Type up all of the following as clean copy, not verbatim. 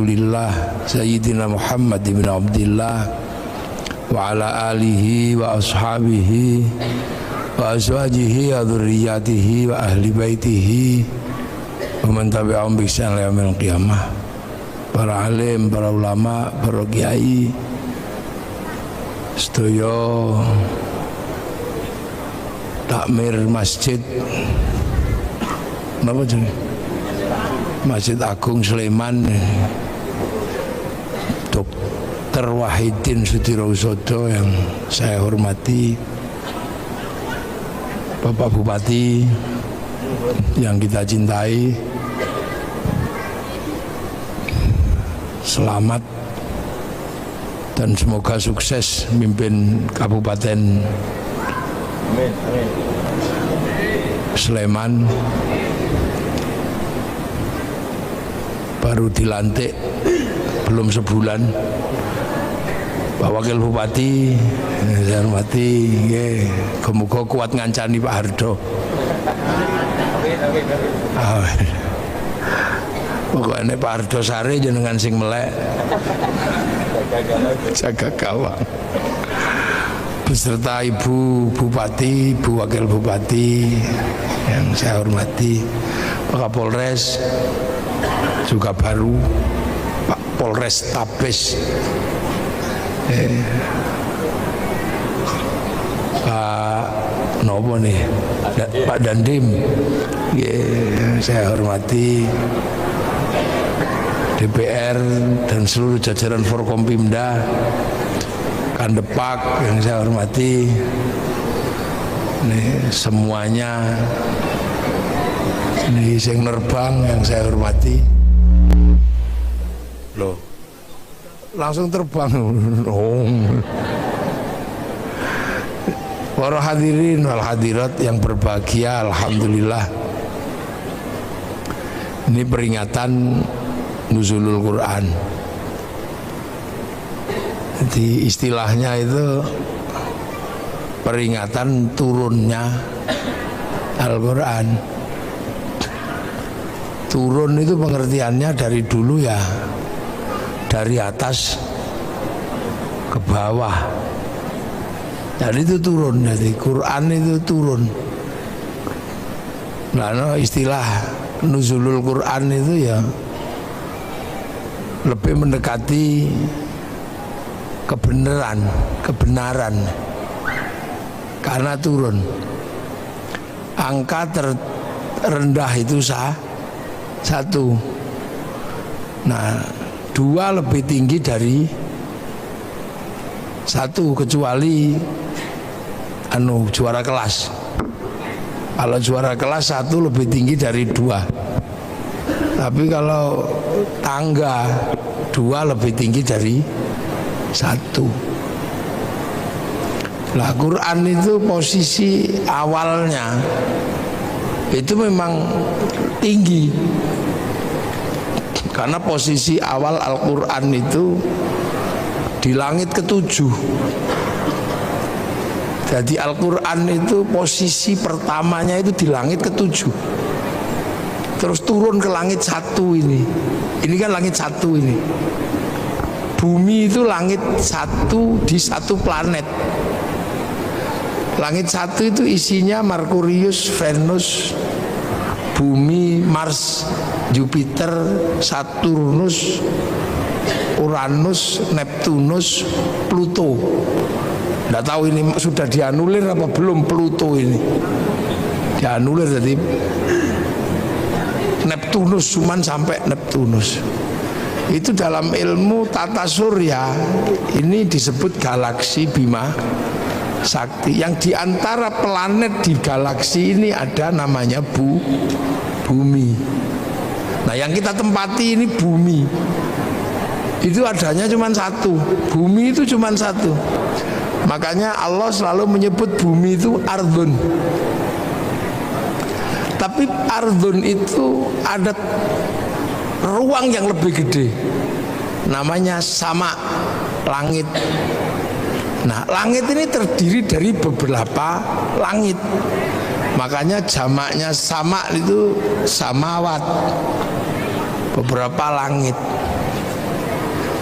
Rasulillah Sayyidina Muhammad ibn Abdillah wa ala alihi wa ashabihi wa azwajihi wa dzurriyyatihi wa ahli baitihi wa man tabi'ahum bi ihsan ila yaumil qiyamah. Para alim, para ulama, para kiai sedaya takmir masjid napa jenenge Masjid Agung Sleman, Dr. Wahidin Sudirohusodo yang saya hormati, Bapak Bupati yang kita cintai, selamat dan semoga sukses memimpin Kabupaten Sleman. Baru dilantik belum sebulan Pak Wakil Bupati, saya hormati, semoga kuat ngancani Pak Hardo. Pokoknya Pak Hardo Sari jenengan sing melek jaga gawang beserta Ibu Bupati, Ibu Wakil Bupati yang saya hormati, Pak Kapolres juga baru, Pak Polres Tabes, Pak Nopo nih, Pak Dandim, saya hormati, DPR dan seluruh jajaran Forkompimda, Kandepak yang saya hormati, nih semuanya, nih sing nerbang yang saya hormati. Loh, langsung terbang. Para hadirin wal hadirat yang berbahagia, alhamdulillah ini peringatan nuzulul Quran. Jadi istilahnya itu peringatan turunnya Al-Quran. Turun itu pengertiannya dari dulu ya, dari atas ke bawah. Jadi itu turun, jadi Quran itu turun. Nah, istilah nuzulul Quran itu ya lebih mendekati kebenaran karena turun. Angka terendah itu satu. Nah, dua lebih tinggi dari satu kecuali juara kelas. Kalau juara kelas satu lebih tinggi dari dua. Tapi kalau tangga dua lebih tinggi dari satu. Nah, Quran itu posisi awalnya itu memang tinggi. Karena posisi awal Al-Quran itu di langit ketujuh. Jadi Al-Quran itu posisi pertamanya itu di langit ketujuh. Terus turun ke langit satu ini. Ini kan langit satu ini. Bumi itu langit satu di satu planet. Langit satu itu isinya Merkurius, Venus, Bumi, Mars, Jupiter, Saturnus, Uranus, Neptunus, Pluto. Nggak tahu ini sudah dianulir apa belum Pluto ini. Dianulir jadi Neptunus, cuman sampai Neptunus. Itu dalam ilmu tata surya ini disebut galaksi Bima Sakti. Yang diantara planet di galaksi ini ada namanya Bumi. Nah, yang kita tempati ini Bumi. Itu adanya cuma satu. Bumi itu cuma satu. Makanya Allah selalu menyebut bumi itu ardun. Tapi ardun itu ada ruang yang lebih gede, namanya sama, langit. Nah, langit ini terdiri dari beberapa langit. Makanya jamaknya sama itu samawat, beberapa langit.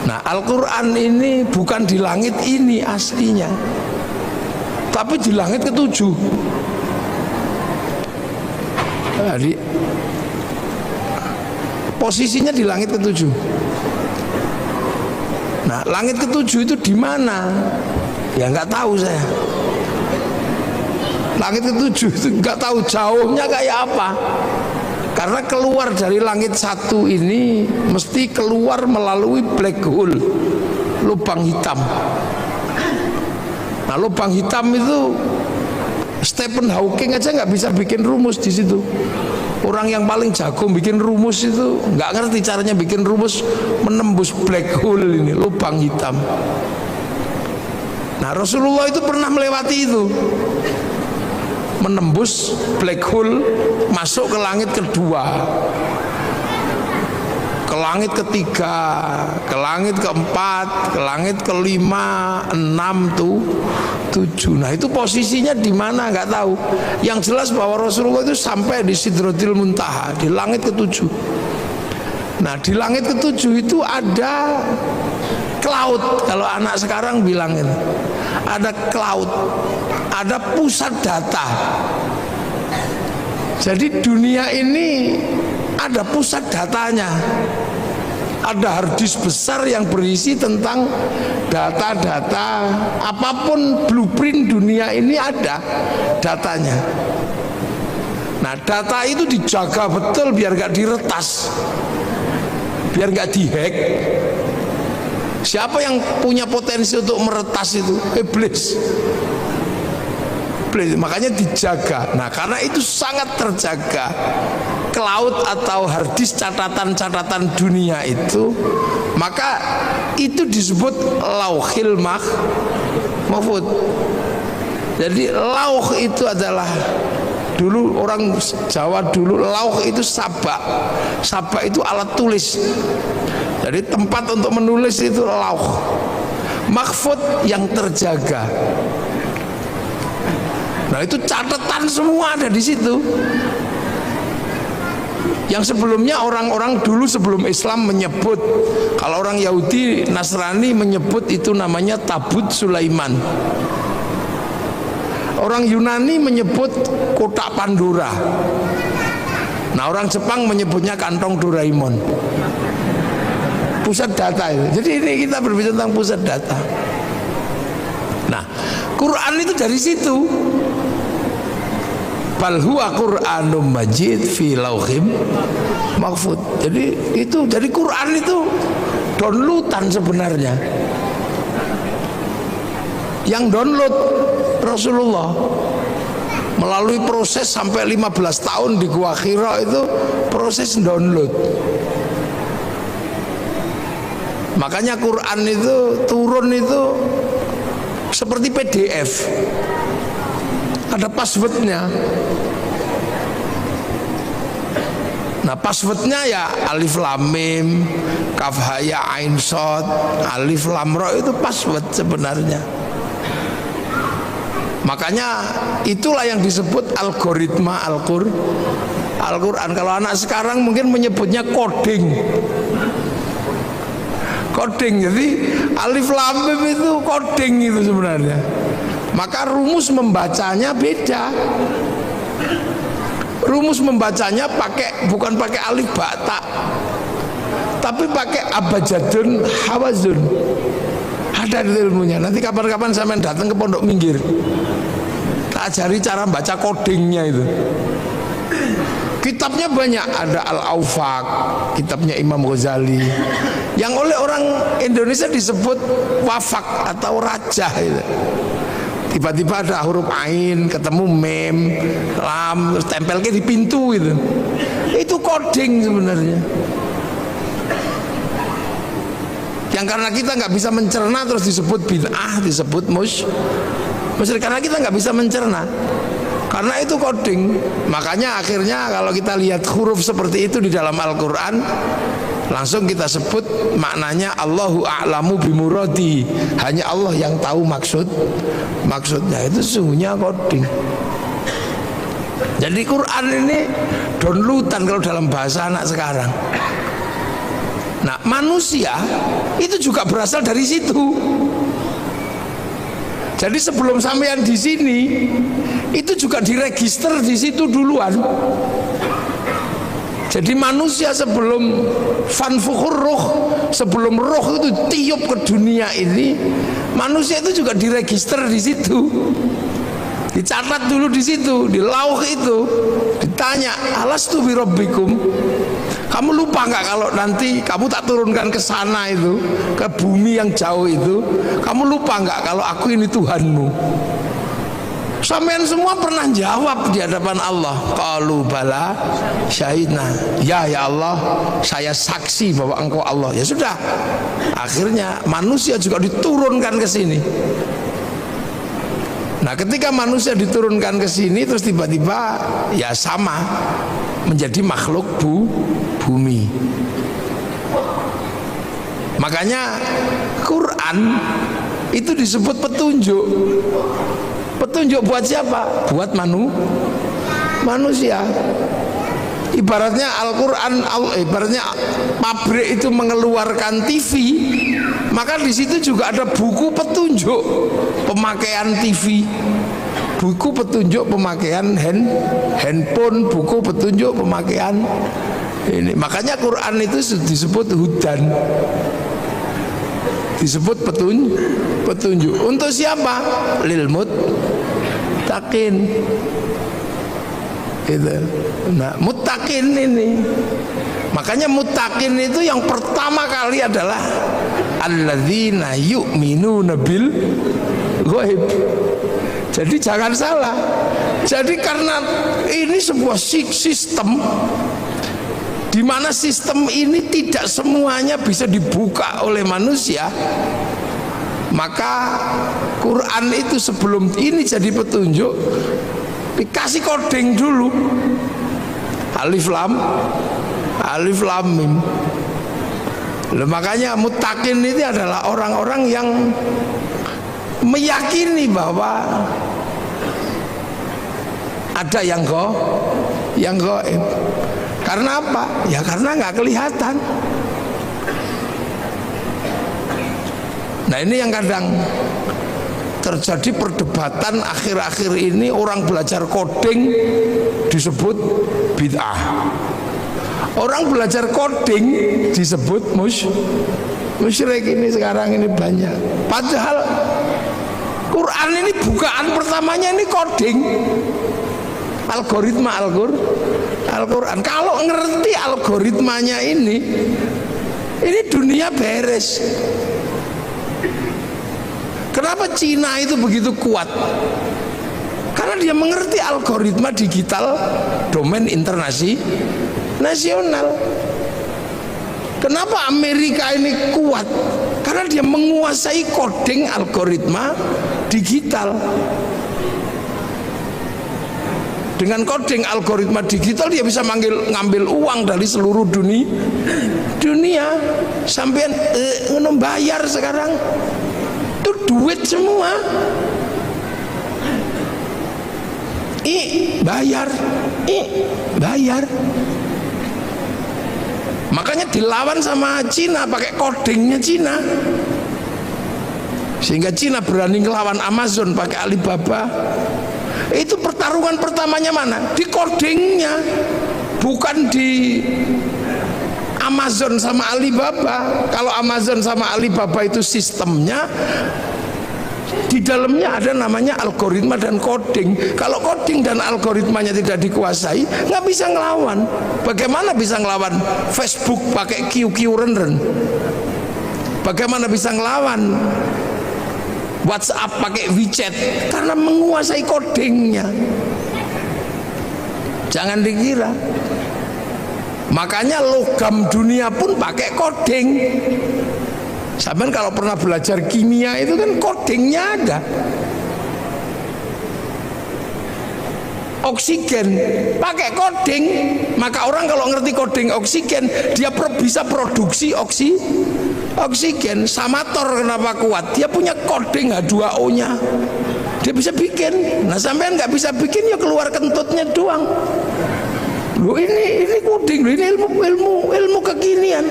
Nah, Al-Quran ini bukan di langit ini aslinya, tapi di langit ketujuh. Jadi posisinya di langit ketujuh. Nah, langit ketujuh itu di mana? Ya nggak tahu saya. Langit ketujuh itu nggak tahu jauhnya kayak apa. Karena keluar dari langit satu ini mesti keluar melalui black hole, lubang hitam. Nah, lubang hitam itu Stephen Hawking aja nggak bisa bikin rumus di situ. Orang yang paling jago bikin rumus itu nggak ngerti caranya bikin rumus menembus black hole ini, lubang hitam. Nah, Rasulullah itu pernah melewati itu, menembus black hole, masuk ke langit kedua, ke langit ketiga, ke langit keempat, ke langit kelima, 6 tuh 7. Nah, itu posisinya di mana nggak tahu. Yang jelas bahwa Rasulullah itu sampai di Sidratil Muntaha, di langit ketujuh. Nah, di langit ketujuh itu ada cloud, kalau anak sekarang bilang ini. Ada cloud, ada pusat data. Jadi dunia ini ada pusat datanya. Ada harddisk besar yang berisi tentang data-data apapun, blueprint dunia ini ada datanya. Nah, data itu dijaga betul biar gak diretas, biar gak dihack. Siapa yang punya potensi untuk meretas itu? Iblis. Makanya dijaga. Nah, karena itu sangat terjaga, cloud atau harddisk catatan-catatan dunia itu, maka itu disebut lauhil mahfud. Jadi lauh itu adalah, dulu orang Jawa dulu lauh itu sabak. Sabak itu alat tulis. Jadi tempat untuk menulis itu lauh. Mahfud yang terjaga. Nah, itu catatan semua ada di situ. Yang sebelumnya orang-orang dulu sebelum Islam menyebut, kalau orang Yahudi Nasrani menyebut itu namanya Tabut Sulaiman. Orang Yunani menyebut kotak Pandora. Nah, orang Jepang menyebutnya kantong Doraemon. Pusat data itu. Jadi ini kita berbicara tentang pusat data. Nah, Quran itu dari situ. Bal huwa Qur'anum Majid fi lauhim mahfud. Jadi itu, dari Quran itu downloadan sebenarnya. Yang download Rasulullah melalui proses sampai 15 tahun di Gua Hira, itu proses download. Makanya Quran itu turun itu seperti PDF. Ada passwordnya. Nah, passwordnya ya alif lam mim, kaf ha ya ain shad, alif lam ra, itu password sebenarnya. Makanya itulah yang disebut algoritma Al-Quran. Kalau anak sekarang mungkin menyebutnya coding. Coding, jadi alif lam mim itu coding itu sebenarnya. Maka rumus membacanya beda. Rumus membacanya bukan pakai alif ba ta, tapi pakai abjadun hawazun. Ada ilmunya. Nanti kapan-kapan saya datang ke Pondok Minggir, tak ajari cara baca codingnya itu. Kitabnya banyak, ada Al-Aufaq, kitabnya Imam Ghazali, yang oleh orang Indonesia disebut wafak atau rajah itu. Tiba-tiba ada huruf ain, ketemu mem, lam, terus tempelnya di pintu itu. Itu coding sebenarnya. Yang karena kita nggak bisa mencerna terus disebut bid'ah, disebut musyrik, karena kita nggak bisa mencerna. Karena itu coding. Makanya akhirnya kalau kita lihat huruf seperti itu di dalam Al-Quran, langsung kita sebut maknanya Allahu a'lamu bimuradi. Hanya Allah yang tahu maksudnya. Itu sesungguhnya coding. Jadi Quran ini downloadan kalau dalam bahasa anak sekarang. Nah, manusia itu juga berasal dari situ. Jadi sebelum sampean di sini itu juga diregister di situ duluan. Jadi manusia sebelum fanfukhur ruh, sebelum roh itu tiup ke dunia ini, manusia itu juga diregister di situ. Dicatat dulu di situ, di lauh itu. Ditanya, alastu bi rabbikum? Kamu lupa nggak kalau nanti kamu tak turunkan ke sana itu, ke bumi yang jauh itu? Kamu lupa nggak kalau aku ini Tuhanmu? Sampean semua pernah jawab di hadapan Allah, qalu bala syahidna. Ya Allah, saya saksi bahwa engkau Allah. Ya sudah. Akhirnya manusia juga diturunkan ke sini. Nah, ketika manusia diturunkan ke sini terus tiba-tiba ya sama menjadi makhluk bumi. Makanya Quran itu disebut petunjuk. Petunjuk buat siapa? Buat manusia. Ibaratnya Al-Quran, ibaratnya pabrik itu mengeluarkan TV, maka di situ juga ada buku petunjuk pemakaian TV, buku petunjuk pemakaian handphone, buku petunjuk pemakaian ini. Makanya Quran itu disebut hudan, disebut petunjuk. Untuk siapa? Lil muttaqin. Gitu. Nah, muttaqin ini. Makanya muttaqin itu yang pertama kali adalah alladzina yu'minuna bil ghaib. Jadi jangan salah. Jadi karena ini sebuah sistem di mana sistem ini tidak semuanya bisa dibuka oleh manusia, maka Quran itu sebelum ini jadi petunjuk dikasih coding dulu, alif lam mim. Makanya muttaqin ini adalah orang-orang yang meyakini bahwa ada yang gaib. Karena apa? Ya karena nggak kelihatan. Nah, ini yang kadang terjadi perdebatan akhir-akhir ini, orang belajar coding disebut bid'ah. Orang belajar coding disebut musyrik. Ini sekarang ini banyak. Padahal Quran ini bukaan pertamanya ini coding. Algoritma Al-Quran. Kalau ngerti algoritmanya ini dunia beres. Kenapa Cina itu begitu kuat? Karena dia mengerti algoritma digital domain internasional. Kenapa Amerika ini kuat? Karena dia menguasai coding algoritma digital. Dengan coding algoritma digital dia bisa ngambil uang dari seluruh dunia. Sampai bayar sekarang itu duit semua. Bayar. Makanya dilawan sama Cina pakai codingnya Cina. Sehingga Cina berani ngelawan Amazon pakai Alibaba. Itu pertarungan pertamanya mana? Di codingnya, bukan di Amazon sama Alibaba. Kalau Amazon sama Alibaba itu sistemnya, di dalamnya ada namanya algoritma dan coding. Kalau coding dan algoritmanya tidak dikuasai, nggak bisa ngelawan. Bagaimana bisa ngelawan Facebook pakai QQ renden? Bagaimana bisa ngelawan WhatsApp pakai WeChat? Karena menguasai codingnya. Jangan dikira. Makanya logam dunia pun pakai coding. Sampai kalau pernah belajar kimia itu kan codingnya ada. Oksigen pakai coding. Maka orang kalau ngerti coding oksigen, dia bisa produksi oksigen. Samator kenapa kuat? Dia punya coding H2O nya. Dia bisa bikin. Nah, sampean nggak bisa bikin, ya keluar kentutnya doang. Loh, ini coding, ini ilmu kekinian.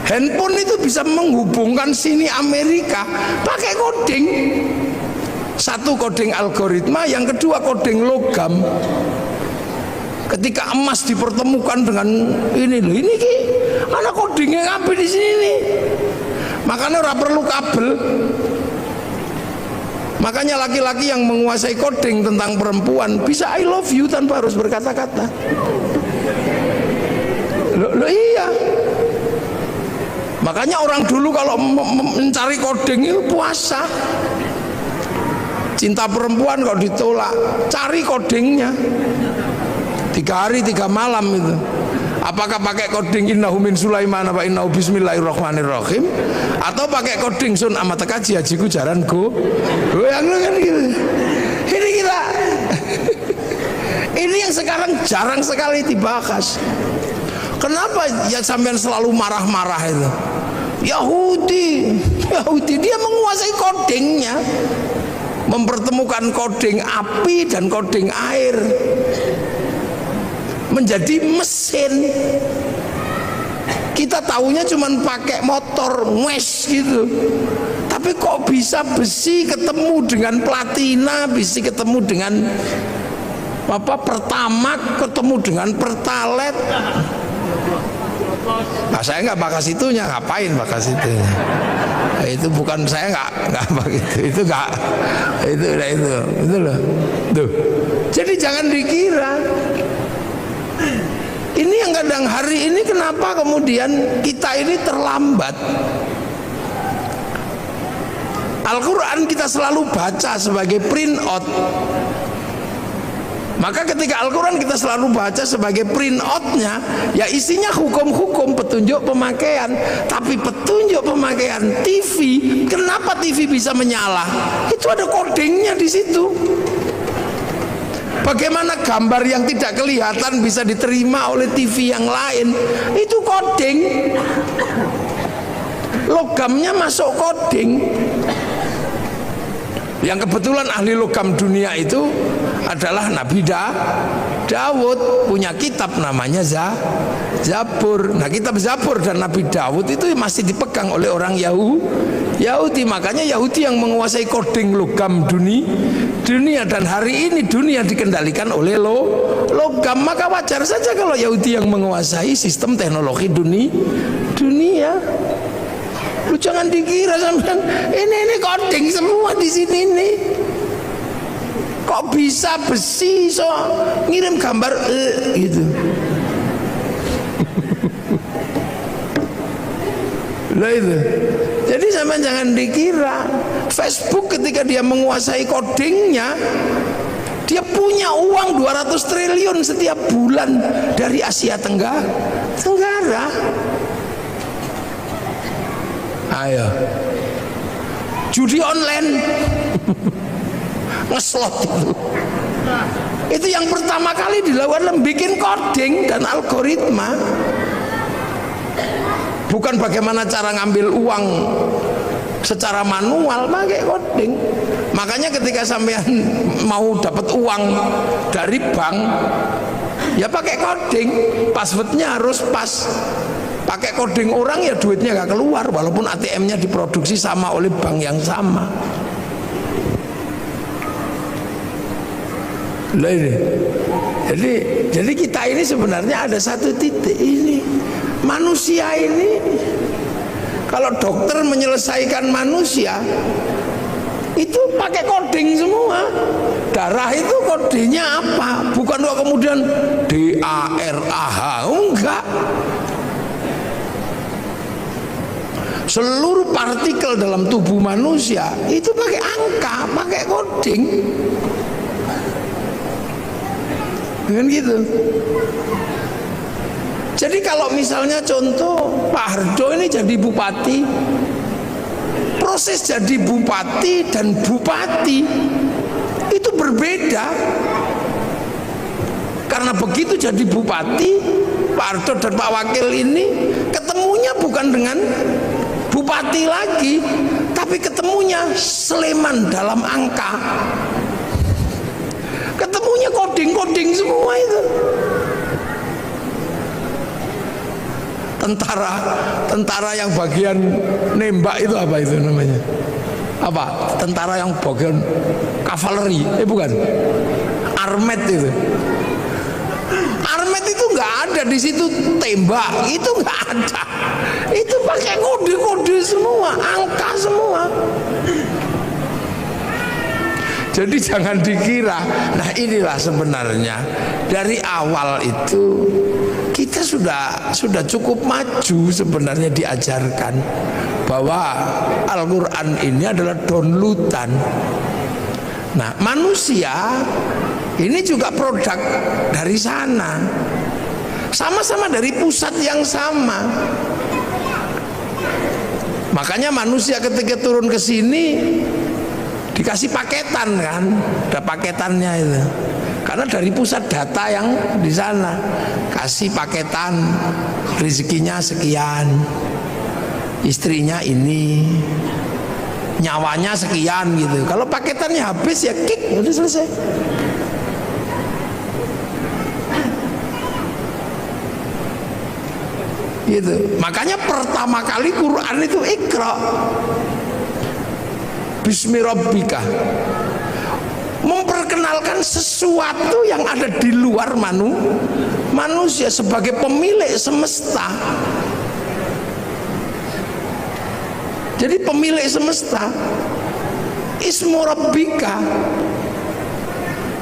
Handphone itu bisa menghubungkan sini Amerika pakai coding. Satu coding algoritma, yang kedua coding logam. Ketika emas dipertemukan dengan ini loh, ini ki anak codingnya ngapain di sini nih. Makanya ora perlu kabel. Makanya laki-laki yang menguasai coding tentang perempuan bisa I love you tanpa harus berkata-kata. Loh iya. Makanya orang dulu kalau mencari coding itu puasa. Cinta perempuan kalau ditolak, cari codingnya. 3 hari 3 malam itu. Apakah pakai coding innahu min Sulaiman apa innahu bismillahirrahmanirrahim, atau pakai coding sun amat kaji hajiku jaran go yang kan gitu. Ini kita ini yang sekarang jarang sekali dibahas. Kenapa ya sampean selalu marah-marah itu? Yahudi dia menguasai codingnya, mempertemukan coding api dan coding air menjadi mesin. Kita taunya cuman pakai motor wes gitu, tapi kok bisa besi ketemu dengan platina, besi ketemu dengan pertamak, ketemu dengan pertalite. Nah, saya nggak bakas itunya, ngapain bakas itunya? Itu bukan, saya nggak begitu, itu nggak, itu loh, tuh. Jadi jangan dikira. Ini yang kadang hari ini kenapa kemudian kita ini terlambat. Al-Quran kita selalu baca sebagai print out. Maka ketika Al-Quran kita selalu baca sebagai print out-nya, ya isinya hukum-hukum, petunjuk pemakaian. Tapi petunjuk pemakaian TV, kenapa TV bisa menyala? Itu ada codingnya di situ. Bagaimana gambar yang tidak kelihatan bisa diterima oleh TV yang lain? Itu coding. Logamnya masuk coding. Yang kebetulan ahli logam dunia itu adalah Nabi Daud, punya kitab namanya Zabur. Nah, kitab Zabur dan Nabi Daud itu masih dipegang oleh orang Yahudi. Makanya Yahudi yang menguasai coding logam dunia, dan hari ini dunia dikendalikan oleh logam. Maka wajar saja kalau Yahudi yang menguasai sistem teknologi dunia. Lu jangan dikira sampean ini coding semua di sini nih. Kok bisa besi so ngirim gambar gitu. Lah itu. Jadi sampean jangan dikira Facebook ketika dia menguasai codingnya, dia punya uang 200 triliun setiap bulan dari Asia Tenggara. Ayo, judi online, ngeslot itu yang pertama kali dilakukan bikin coding dan algoritma. Bukan bagaimana cara ngambil uang secara manual, pakai coding. Makanya ketika sampean mau dapat uang dari bank, ya pakai coding, passwordnya harus pas. Pakai coding orang ya duitnya gak keluar, walaupun ATM-nya diproduksi sama oleh bank yang sama. Loh ini. Jadi kita ini sebenarnya ada satu titik ini. Manusia ini, kalau dokter menyelesaikan manusia itu pakai coding semua. Darah itu kodenya apa? Bukan kok kemudian DARAH, enggak. Seluruh partikel dalam tubuh manusia itu pakai angka, pakai coding. Dengan gitu. Jadi kalau misalnya contoh Pak Hardo ini jadi bupati, proses jadi bupati dan bupati itu berbeda. Karena begitu jadi bupati, Pak Hardo dan Pak Wakil ini ketemunya bukan dengan bupati lagi, tapi ketemunya Sleman dalam angka. Ketemunya coding-coding semua itu. tentara yang bagian nembak itu apa itu namanya? Apa? Tentara yang bagian kavaleri? Bukan. Armet itu. Armet itu nggak ada di situ, tembak itu nggak ada. Itu pakai kode-kode semua, angka semua. Jadi jangan dikira. Nah inilah sebenarnya dari awal itu kita sudah cukup maju sebenarnya diajarkan bahwa Al-Quran ini adalah downloadan. Nah manusia ini juga produk dari sana, sama-sama dari pusat yang sama. Makanya manusia ketika turun ke sini dikasih paketan kan, ada paketannya itu. Karena dari pusat data yang di sana kasih paketan, rezekinya sekian, istrinya ini, nyawanya sekian gitu. Kalau paketannya habis ya kick, udah selesai. Gitu. Makanya pertama kali Quran itu Iqra. Bismi Rabbika, memperkenalkan sesuatu yang ada di luar manusia sebagai pemilik semesta. Jadi pemilik semesta, Ismu Rabbika,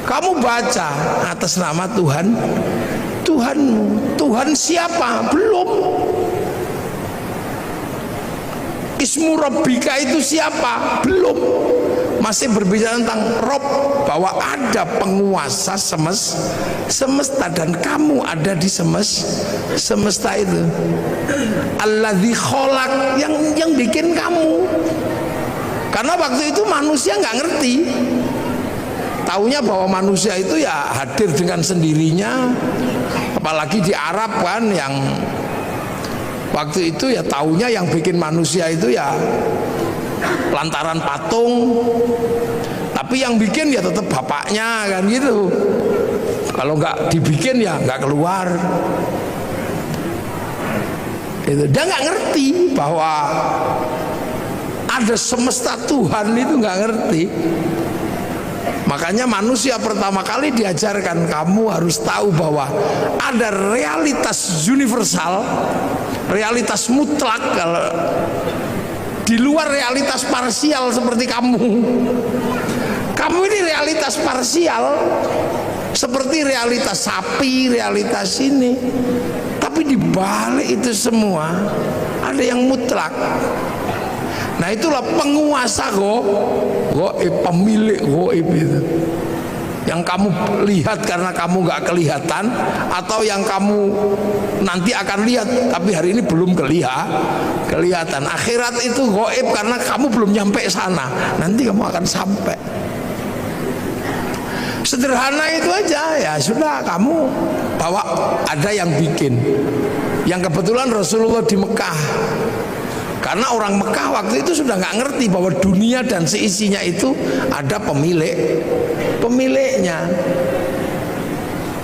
kamu baca atas nama Tuhanmu. Tuhan siapa? Belum. Ismu Rabbika itu siapa? Belum. Masih berbicara tentang Rob, bahwa ada penguasa semesta dan kamu ada di semesta itu. Alladzi kholaq, yang bikin kamu. Karena waktu itu manusia nggak ngerti. Taunya bahwa manusia itu ya hadir dengan sendirinya. Apalagi di Arab kan, yang waktu itu ya taunya yang bikin manusia itu ya lantaran patung, tapi yang bikin ya tetap bapaknya kan gitu. Kalau nggak dibikin ya nggak keluar. Itu dia nggak ngerti bahwa ada semesta Tuhan, itu nggak ngerti. Makanya manusia pertama kali diajarkan, kamu harus tahu bahwa ada realitas universal, realitas mutlak, kalau di luar realitas parsial seperti kamu. Kamu ini realitas parsial, seperti realitas sapi, realitas ini. Tapi di balik itu semua ada yang mutlak. Nah itulah penguasa goib, pemilik goib itu. Yang kamu lihat karena kamu gak kelihatan, atau yang kamu nanti akan lihat tapi hari ini belum kelihatan. Akhirat itu goib karena kamu belum nyampe sana, nanti kamu akan sampai. Sederhana itu aja, ya sudah, kamu bawa, ada yang bikin. Yang kebetulan Rasulullah di Mekah. Karena orang Mekah waktu itu sudah nggak ngerti bahwa dunia dan seisinya itu ada pemiliknya.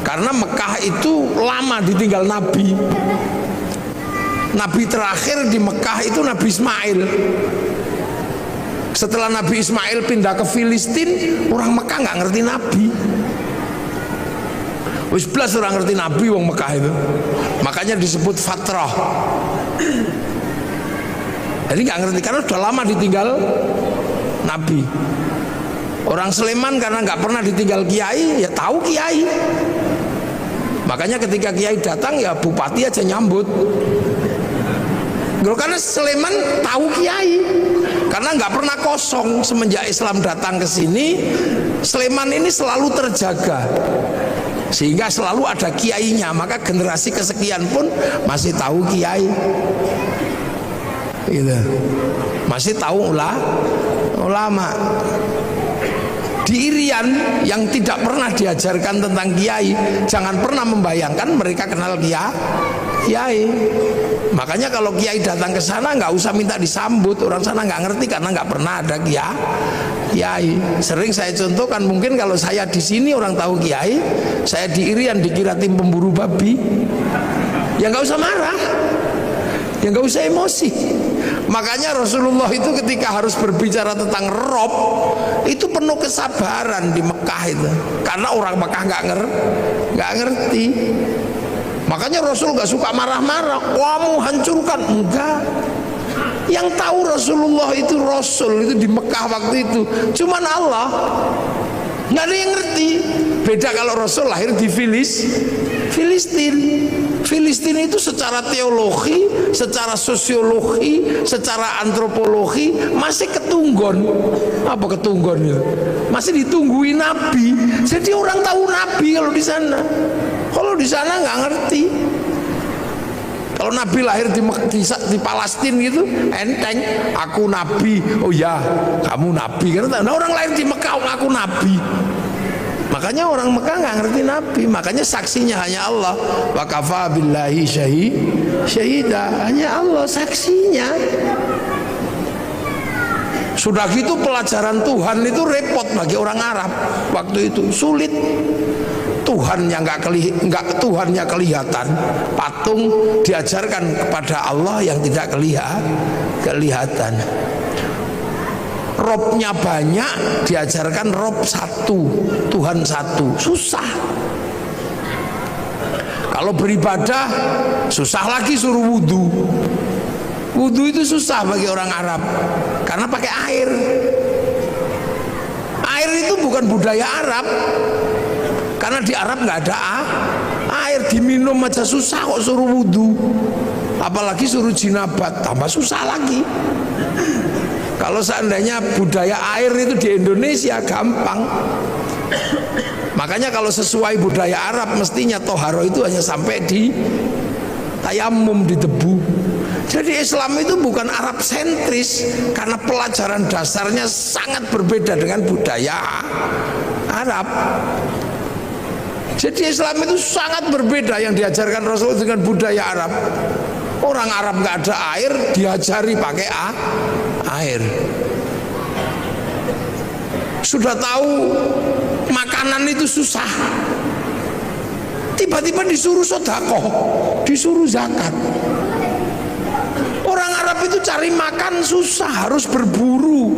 Karena Mekah itu lama ditinggal Nabi. Nabi terakhir di Mekah itu Nabi Ismail. Setelah Nabi Ismail pindah ke Filistin, orang Mekah nggak ngerti Nabi. Wis belas orang ngerti Nabi wong Mekah itu. Makanya disebut fatrah. Jadi nggak ngerti karena sudah lama ditinggal Nabi. Orang Sleman karena nggak pernah ditinggal kiai, ya tahu kiai. Makanya ketika kiai datang ya bupati aja nyambut. Karena Sleman tahu kiai, karena nggak pernah kosong semenjak Islam datang ke sini. Sleman ini selalu terjaga, sehingga selalu ada kiainya. Maka generasi kesekian pun masih tahu kiai. Gitu. Masih tahu ulama. Di Irian yang tidak pernah diajarkan tentang kiai, jangan pernah membayangkan mereka kenal kiai. Makanya kalau kiai datang ke sana nggak usah minta disambut, orang sana nggak ngerti karena nggak pernah ada kiai. Sering saya contohkan, mungkin kalau saya di sini orang tahu kiai, saya di Irian dikira tim pemburu babi, ya nggak usah marah. ya nggak usah emosi. Makanya Rasulullah itu ketika harus berbicara tentang Rob itu penuh kesabaran di Mekah itu, karena orang Mekah nggak ngerti. Makanya Rasul nggak suka marah-marah, kamu hancurkan, enggak. Yang tahu Rasulullah itu Rasul itu di Mekah waktu itu cuman Allah, nggak ada yang ngerti. Beda kalau Rasul lahir di Filistin. Filistin itu secara teologi, secara sosiologi, secara antropologi masih ketunggon. Apa ketunggon ya? Masih ditungguin Nabi. Jadi orang tahu Nabi kalau di sana. Kalau di sana nggak ngerti. Kalau Nabi lahir di Palestina gitu, enteng. Aku Nabi. Oh ya, kamu Nabi. Karena orang lahir di Mekah, aku Nabi. Makanya orang Mekah nggak ngerti Nabi. Makanya saksinya hanya Allah. Wa kafa billahi syahida. Hanya Allah saksinya. Sudah gitu pelajaran Tuhan itu repot bagi orang Arab waktu itu, sulit. Tuhannya Tuhannya kelihatan, patung diajarkan kepada Allah yang tidak kelihatan. Robnya banyak, diajarkan Rob satu, Tuhan satu, susah. Kalau beribadah susah lagi, suruh wudhu. Wudhu itu susah bagi orang Arab karena pakai air. Air itu bukan budaya Arab, karena di Arab nggak ada air, diminum aja susah kok suruh wudhu, apalagi suruh jinabat, tambah susah lagi. Kalau seandainya budaya air itu di Indonesia gampang. Makanya kalau sesuai budaya Arab mestinya toharo itu hanya sampai di tayamum, di debu. Jadi Islam itu bukan Arab sentris, karena pelajaran dasarnya sangat berbeda dengan budaya Arab. Jadi Islam itu sangat berbeda yang diajarkan Rasul dengan budaya Arab. Orang Arab nggak ada air, diajari pakai air. Sudah tahu makanan itu susah, tiba-tiba disuruh sedekah, disuruh zakat. Orang Arab itu cari makan susah, harus berburu.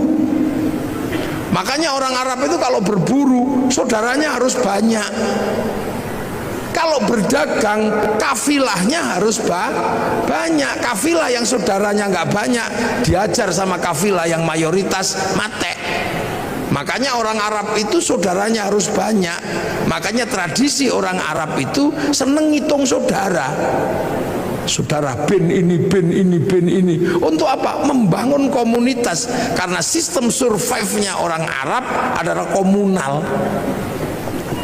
Makanya orang Arab itu kalau berburu, saudaranya harus banyak. Kalau berdagang, kafilahnya harus banyak. Kafilah yang saudaranya nggak banyak, diajar sama kafilah yang mayoritas mate. Makanya orang Arab itu saudaranya harus banyak. Makanya tradisi orang Arab itu seneng ngitung saudara. Saudara bin ini, bin ini, bin ini. Untuk apa? Membangun komunitas. Karena sistem survive-nya orang Arab adalah komunal.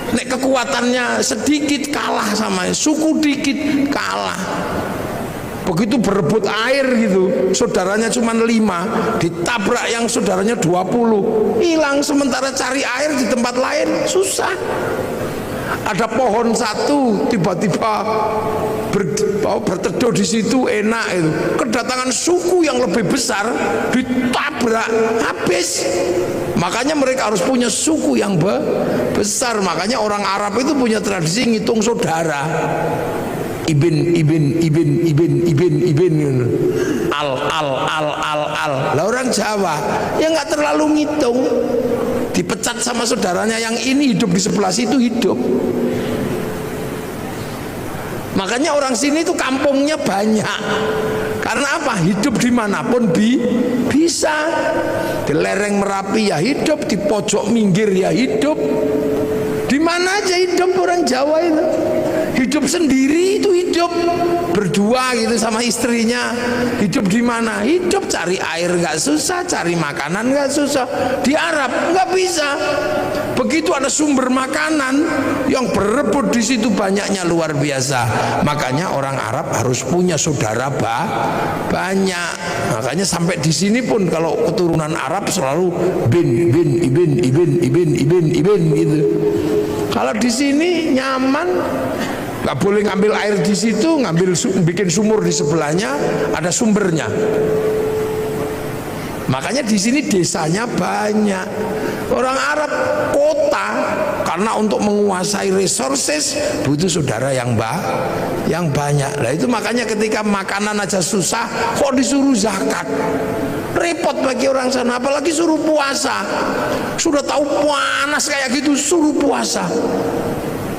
Nek kekuatannya sedikit kalah sama suku, dikit kalah. Begitu berebut air gitu, saudaranya cuma 5, ditabrak yang saudaranya 20, hilang. Sementara cari air di tempat lain susah. Ada pohon satu tiba-tiba berteduh di situ enak itu, kedatangan suku yang lebih besar ditabrak habis. Makanya mereka harus punya suku yang besar. Makanya orang Arab itu punya tradisi ngitung saudara. Ibn al. Lah orang Jawa ya nggak terlalu ngitung. Dipecat sama saudaranya yang ini, hidup di sebelah situ hidup. Makanya orang sini itu kampungnya banyak. Karena apa? Hidup dimanapun bisa. Di lereng Merapi ya hidup, di pojok minggir ya hidup. Di mana aja hidup orang Jawa itu. Hidup sendiri itu hidup, berdua gitu sama istrinya. Hidup di mana? Hidup cari air nggak susah, cari makanan nggak susah. Di Arab nggak bisa. Begitu ada sumber makanan yang berebut di situ banyaknya luar biasa. Makanya orang Arab harus punya saudara banyak. Makanya sampai di sini pun kalau keturunan Arab selalu ibn gitu. Kalau di sini nyaman. Gak boleh ngambil air di situ, bikin sumur di sebelahnya, ada sumbernya. Makanya di sini desanya banyak. Orang Arab kota, karena untuk menguasai resources butuh saudara yang banyak. Nah itu makanya ketika makanan aja susah kok disuruh zakat. Repot bagi orang sana, apalagi suruh puasa. Sudah tahu panas kayak gitu suruh puasa.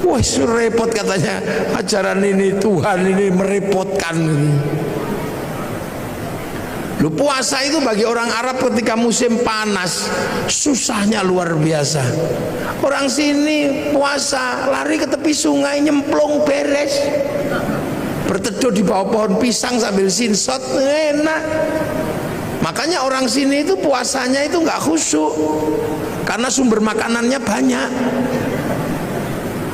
Wah, repot katanya ajaran ini, Tuhan ini merepotkan. Lu puasa itu bagi orang Arab ketika musim panas susahnya luar biasa. Orang sini puasa lari ke tepi sungai nyemplung beres, berteduh di bawah pohon pisang sambil sinsot enak. Makanya orang sini itu puasanya itu nggak khusyuk karena sumber makanannya banyak.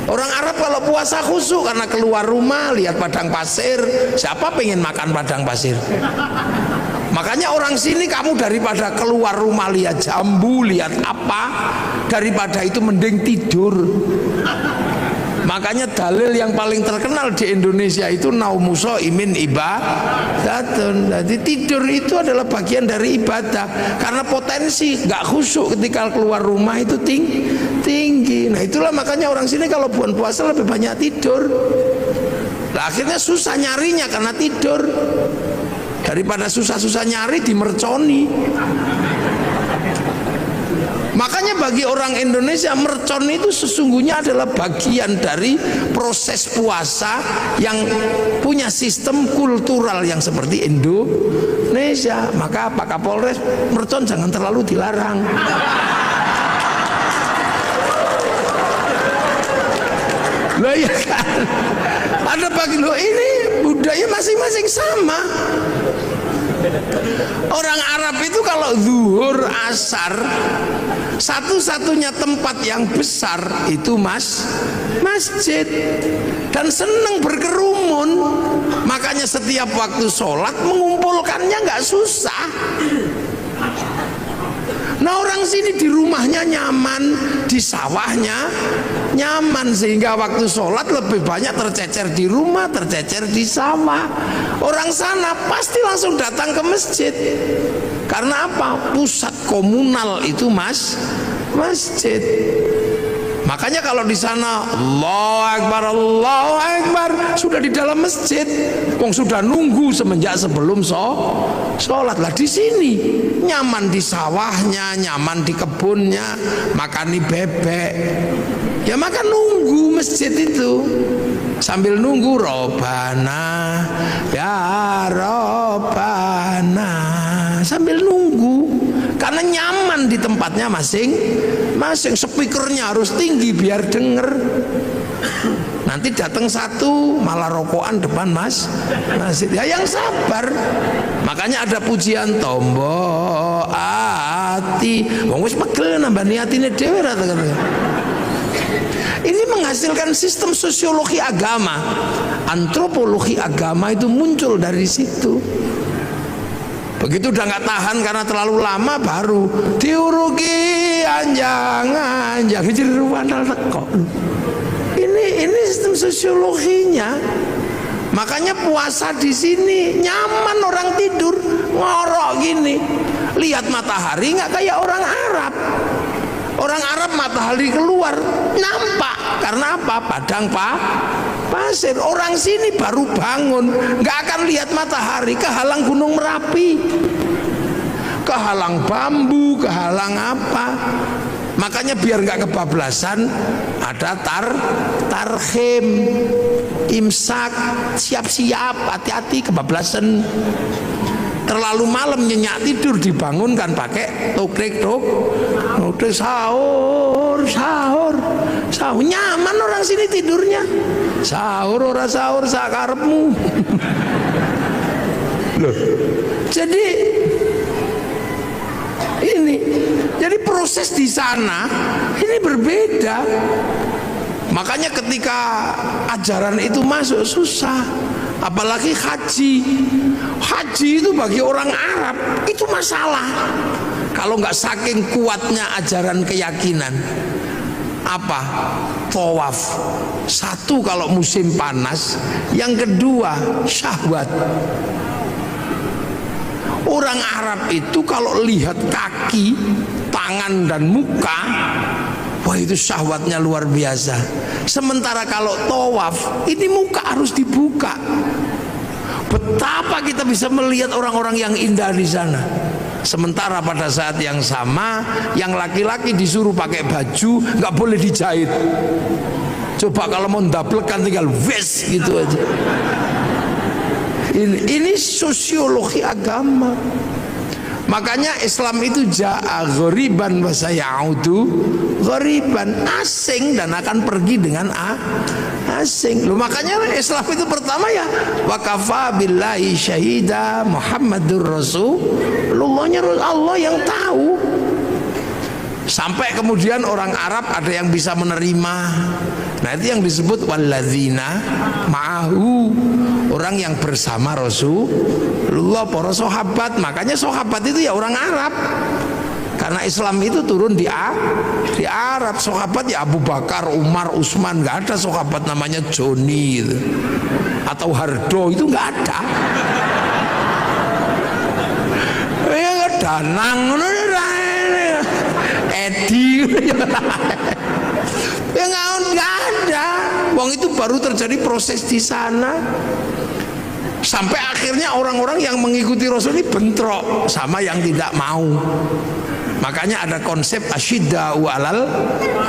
Orang Arab kalau puasa khusyuk karena keluar rumah lihat padang pasir. Siapa pengen makan padang pasir? Makanya orang sini kamu daripada keluar rumah lihat jambu, lihat apa, daripada itu mending tidur. Makanya dalil yang paling terkenal di Indonesia itu naumuso imin ibadatun. Jadi tidur itu adalah bagian dari ibadah. Karena potensi nggak khusyuk ketika keluar rumah itu tinggi. Nah itulah makanya orang sini kalau bulan puasa lebih banyak tidur. Nah, akhirnya susah nyarinya karena tidur. Daripada susah-susah nyari dimerconi. Makanya bagi orang Indonesia mercon itu sesungguhnya adalah bagian dari proses puasa yang punya sistem kultural yang seperti Indonesia. Maka Pak Kapolres, mercon jangan terlalu dilarang. Loh ya kan, ada bagi lo ini budaya masing-masing sama. Orang Arab itu kalau zuhur asar satu-satunya tempat yang besar itu masjid, dan seneng berkerumun. Makanya setiap waktu sholat mengumpulkannya nggak susah. Nah orang sini di rumahnya nyaman, di sawahnya nyaman, sehingga waktu sholat lebih banyak tercecer di rumah, tercecer di sawah. Orang sana pasti langsung datang ke masjid. Karena apa? Pusat komunal itu masjid. Makanya kalau di sana Allahu Akbar sudah di dalam masjid, wong sudah nunggu semenjak sebelum sholat. Lah di sini nyaman di sawahnya, nyaman di kebunnya, makani bebek. Ya maka nunggu masjid itu. Sambil nunggu Robana ya Robana, sambil nunggu karena nyaman di tempatnya masing-masing. Speakernya harus tinggi biar denger. Nanti datang satu malah rokokan depan masjid. Ya yang sabar. Makanya ada pujian tombo ati wong wis pegel nambani atine dhewe ra. Ini menghasilkan sistem sosiologi agama. Antropologi agama itu muncul dari situ. Begitu udah nggak tahan karena terlalu lama, baru diuruki anjang-anjang jeruan teko. Ini sistem sosiologinya. Makanya puasa di sini nyaman, orang tidur ngorok gini, lihat matahari nggak kayak orang Arab. Orang Arab matahari keluar nampak, karena apa? Padang pasir. Orang sini baru bangun nggak akan lihat matahari, kehalang Gunung Merapi, kehalang bambu, kehalang apa. Makanya biar nggak kebablasan ada tarhim, imsak, siap-siap, hati-hati kebablasan. Terlalu malam nyenyak tidur dibangunkan pakai tokrek sahur, nyaman orang sini tidurnya. Sahur ora sahur sakarepmu. Loh. Jadi proses di sana ini berbeda. Makanya ketika ajaran itu masuk susah. Apalagi haji itu bagi orang Arab itu masalah. Kalau nggak saking kuatnya ajaran keyakinan, apa? Tawaf. Satu kalau musim panas, yang kedua syahwat. Orang Arab itu kalau lihat kaki, tangan dan muka, wah itu syahwatnya luar biasa. Sementara kalau tawaf, ini muka harus dibuka. Betapa kita bisa melihat orang-orang yang indah di sana. Sementara pada saat yang sama, yang laki-laki disuruh pakai baju, nggak boleh dijahit. Coba kalau mau ndablekan tinggal wes gitu aja. Ini sosiologi agama. Makanya Islam itu ja'a ghoriban wa sayaudu ghoriban, asing dan akan pergi dengan asing. Loh, makanya Islam itu pertama ya wa kafa billahi syahida Muhammadur Rasulullahnya Allah yang tahu. Sampai kemudian orang Arab ada yang bisa menerima. Nah itu yang disebut walladzina ma'ahu, orang yang bersama Rasulullah, para sahabat. Makanya sahabat itu ya orang Arab, karena Islam itu turun di Arab. Sahabat ya Abu Bakar, Umar, Utsman. Nggak ada sahabat namanya Joni gitu, atau Hardo, itu nggak ada. Ya nggak Danang, Edi, ya nggak ada. Wong itu baru terjadi proses di sana. Sampai akhirnya orang-orang yang mengikuti Rasul ini bentrok sama yang tidak mau. Makanya ada konsep asyidda'u 'alal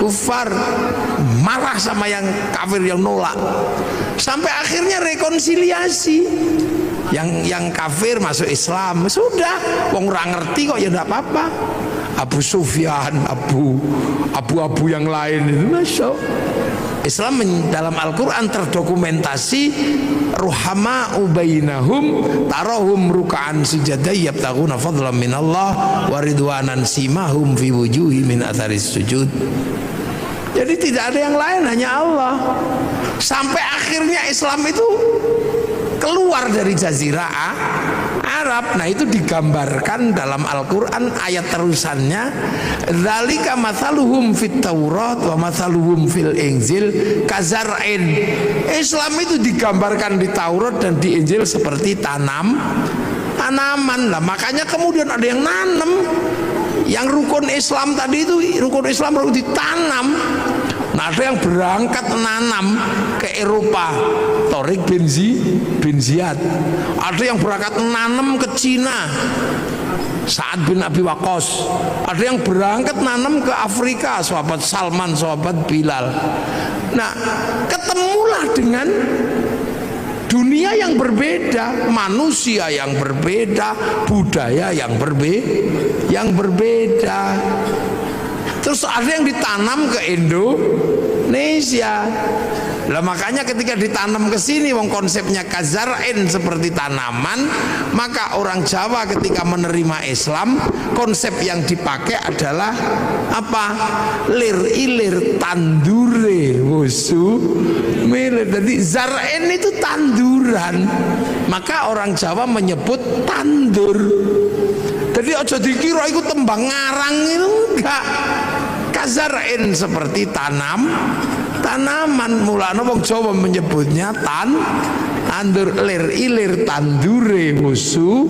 kufar, marah sama yang kafir yang nolak. Sampai akhirnya rekonsiliasi. Yang kafir masuk Islam, sudah. Wong ora ngerti kok ya enggak apa-apa. Abu Sufyan, abu yang lain itu, masya Allah. Islam dalam Al-Quran terdokumentasi ruhama ubainahum tarahum ruka'an sujada yabtaghuna fadlan minallah wa ridwanan simahum fi wujuhi min atharis sujud. Jadi tidak ada yang lain, hanya Allah. Sampai akhirnya Islam itu keluar dari jazirah Arab. Nah itu digambarkan dalam Al-Quran ayat terusannya, dzalika mathaluhum fit Taurat wa mathaluhum fil Injil kazar'in. Islam itu digambarkan di Taurat dan di Injil seperti tanaman. Lah makanya kemudian ada yang nanam. Yang rukun Islam tadi itu, rukun Islam harus ditanam. Nah ada yang berangkat nanam ke Eropa, Torik bin Ziyad. Ada yang berangkat nanam ke Cina, Sa'ad bin Abi Waqqas. Ada yang berangkat nanam ke Afrika, sahabat Salman, sahabat Bilal. Nah ketemulah dengan dunia yang berbeda, manusia yang berbeda, budaya yang berbeda. Terus ada yang ditanam ke Indonesia. Lah makanya ketika ditanam ke sini, wong konsepnya kazar'in seperti tanaman, maka orang Jawa ketika menerima Islam, konsep yang dipakai adalah apa? Lir ilir tandure wusu milir. Jadi zar'in itu tanduran. Maka orang Jawa menyebut tandur. Jadi aja dikira itu tembang ngarang, itu enggak. Kazar'in seperti tanaman. Mulane wong Jawa menyebutnya tandur. Lir ilir tandure wusu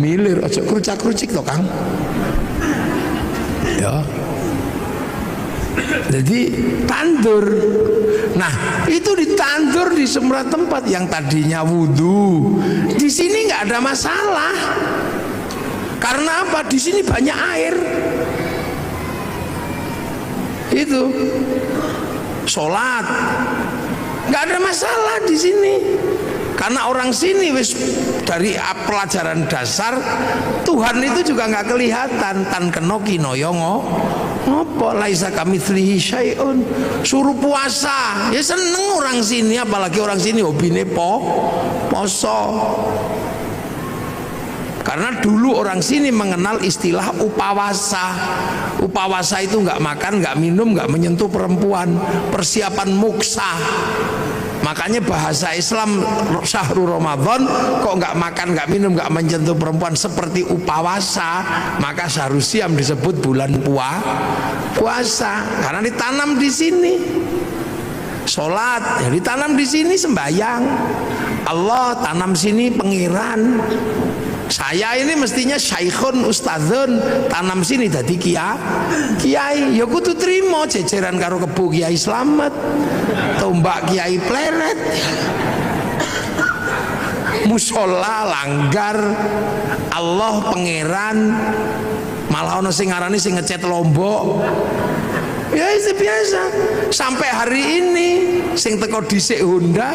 milir. Aja krucak-krucik to, Kang. Ya. Jadi tandur. Nah, itu ditandur di semua tempat. Yang tadinya wudhu, di sini nggak ada masalah. Karena apa? Di sini banyak air. Itu sholat nggak ada masalah di sini, karena orang sini wis dari pelajaran dasar Tuhan itu juga nggak kelihatan. Tan kenoki noyongo ngopo laisa kamitslihi syai'un. Suruh puasa ya seneng orang sini, apalagi orang sini hobine poso. Karena dulu orang sini mengenal istilah upawasa. Upawasa itu nggak makan, nggak minum, nggak menyentuh perempuan, persiapan muksa. Makanya bahasa Islam syahrul Ramadan kok nggak makan, nggak minum, nggak menyentuh perempuan seperti upawasa, maka syahrul siam disebut bulan puasa karena ditanam di sini. Sholat ya ditanam di sini, sembahyang Allah tanam sini, pengiran Saya ini mestinya syaikhun ustadzun, tanam sini dadi kiai. Ya kudu trimo jejeran karo Kebo Kiai Slamet, tombak Kiai Pleret, musola langgar, Allah pangeran, malah ono sing ngarani sing ngecat Lombok. Ya itu biasa. Sampai hari ini sing teko dhisik Honda,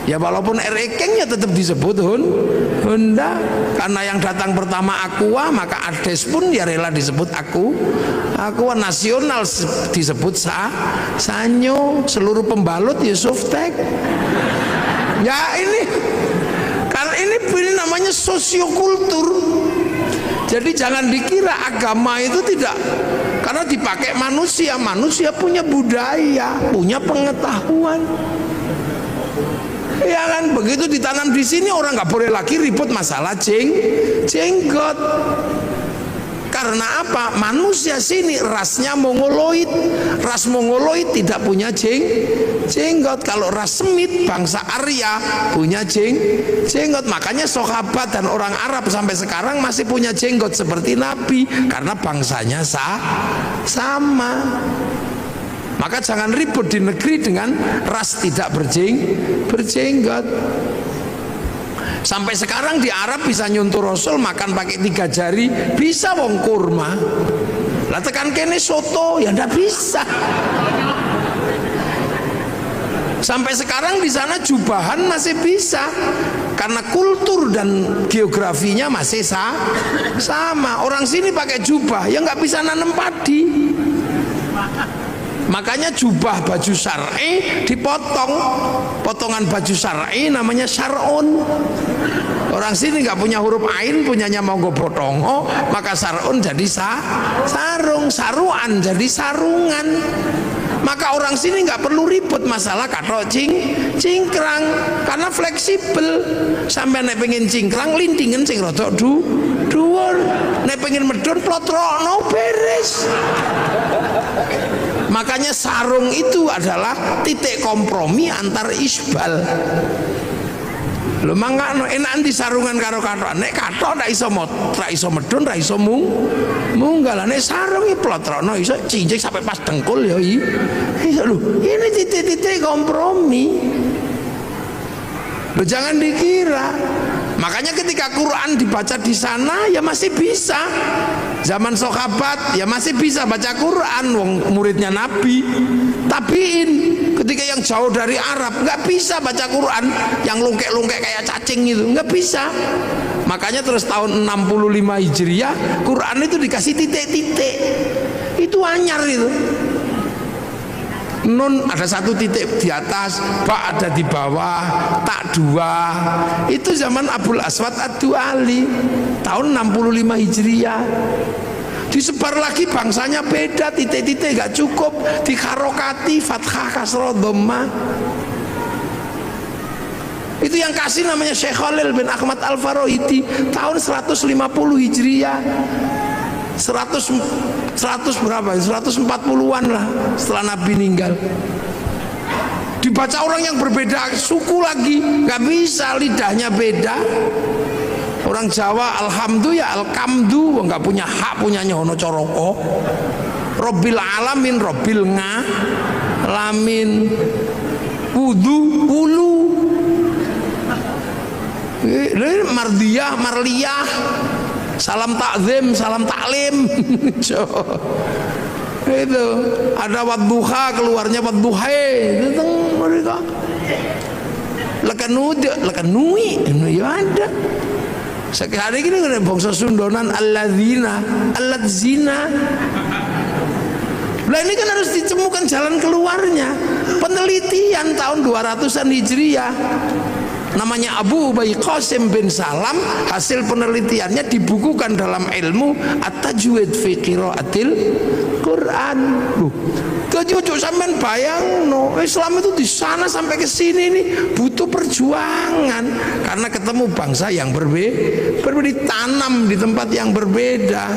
ya walaupun R-King ya tetap disebut Honda, karena yang datang pertama Aqua, maka Ades pun ya rela disebut Aqua nasional disebut Sanyo, seluruh pembalut ya Softek. Ya ini karena ini namanya sosiokultur. Jadi jangan dikira agama itu tidak, karena dipakai manusia punya budaya, punya pengetahuan. Ya kan, begitu ditanam di sini orang nggak boleh lagi ribut masalah jenggot. Karena apa? Manusia sini rasnya Mongoloid. Ras Mongoloid tidak punya jenggot. Kalau ras Semit, bangsa Arya punya jenggot. Makanya sahabat dan orang Arab sampai sekarang masih punya jenggot seperti Nabi, karena bangsanya sama. Maka jangan ribut di negeri dengan ras tidak berjenggot. Sampai sekarang di Arab bisa nyuntur Rasul makan pakai 3 jari, bisa wong kurma. Lah tekan kene soto ya ndak bisa. Sampai sekarang di sana jubahan masih bisa, karena kultur dan geografinya masih sama. Orang sini pakai jubah ya nggak bisa nanam padi. Makanya jubah baju syar'i dipotong, potongan baju syar'i namanya syar'un. Orang sini nggak punya huruf ain, punyanya monggo potongo, maka syar'un jadi sarung, saruan jadi sarungan. Maka orang sini nggak perlu ribut masalah katok cingkrang, karena fleksibel. Sampai nek pengen cingkrang lintingan sing rodok dhuwur, nek pengen medun plotrokno beres. Makanya sarung itu adalah titik kompromi antar isbal. Lho mangkano enak di sarungan karo kathok. Nek kathok ra iso medun, ra iso munggah. Nek sarung iki plotrokno iso cincik sampai pas dengkul ya iso. Lho, ini titik-titik kompromi. Lho jangan dikira. Makanya ketika Quran dibaca di sana ya masih bisa. Zaman sahabat ya masih bisa baca Quran, wong muridnya Nabi. Tabiin ketika yang jauh dari Arab nggak bisa baca Quran, yang lungkek-lungkek kayak cacing itu nggak bisa. Makanya terus tahun 65 Hijriah Quran itu dikasih titik-titik. Itu anyar itu. Nun ada 1 titik di atas, ba ada di bawah, tak 2. Itu zaman Abul Aswad Ad-Duali tahun 65 Hijriah. Disebar lagi bangsanya beda, titik-titik gak cukup, dikarokati fathah kasroh dhamma. Itu yang kasih namanya Syekh Khalil bin Ahmad Al-Farohidi tahun 150 Hijriah. 100 berapa? 140-an lah setelah Nabi meninggal. Dibaca orang yang berbeda suku lagi, nggak bisa, lidahnya beda. Orang Jawa alhamdulillah ya alkamdu, nggak punya hak, punyanya Hono Coroko. Robbil alamin, robbil ngalamin, wudu wulu, mardiyah marliyah, salam takzim, salam taklim. Itu ada wadduha, keluarnya wadduhai, itu mereka lekanui ini ya ada. Sekali ini kan bangsa Sundonan alladzina alladzina. Nah ini kan harus ditemukan jalan keluarnya. Penelitian tahun 200-an Hijriah namanya Abu Ubay Qasim bin Salam, hasil penelitiannya dibukukan dalam ilmu At-Tajwid fi Qiraatil Quran. Cucu sampean bayang no, Islam itu di sana sampai ke sini nih butuh perjuangan, karena ketemu bangsa yang berbeda, ditanam di tempat yang berbeda.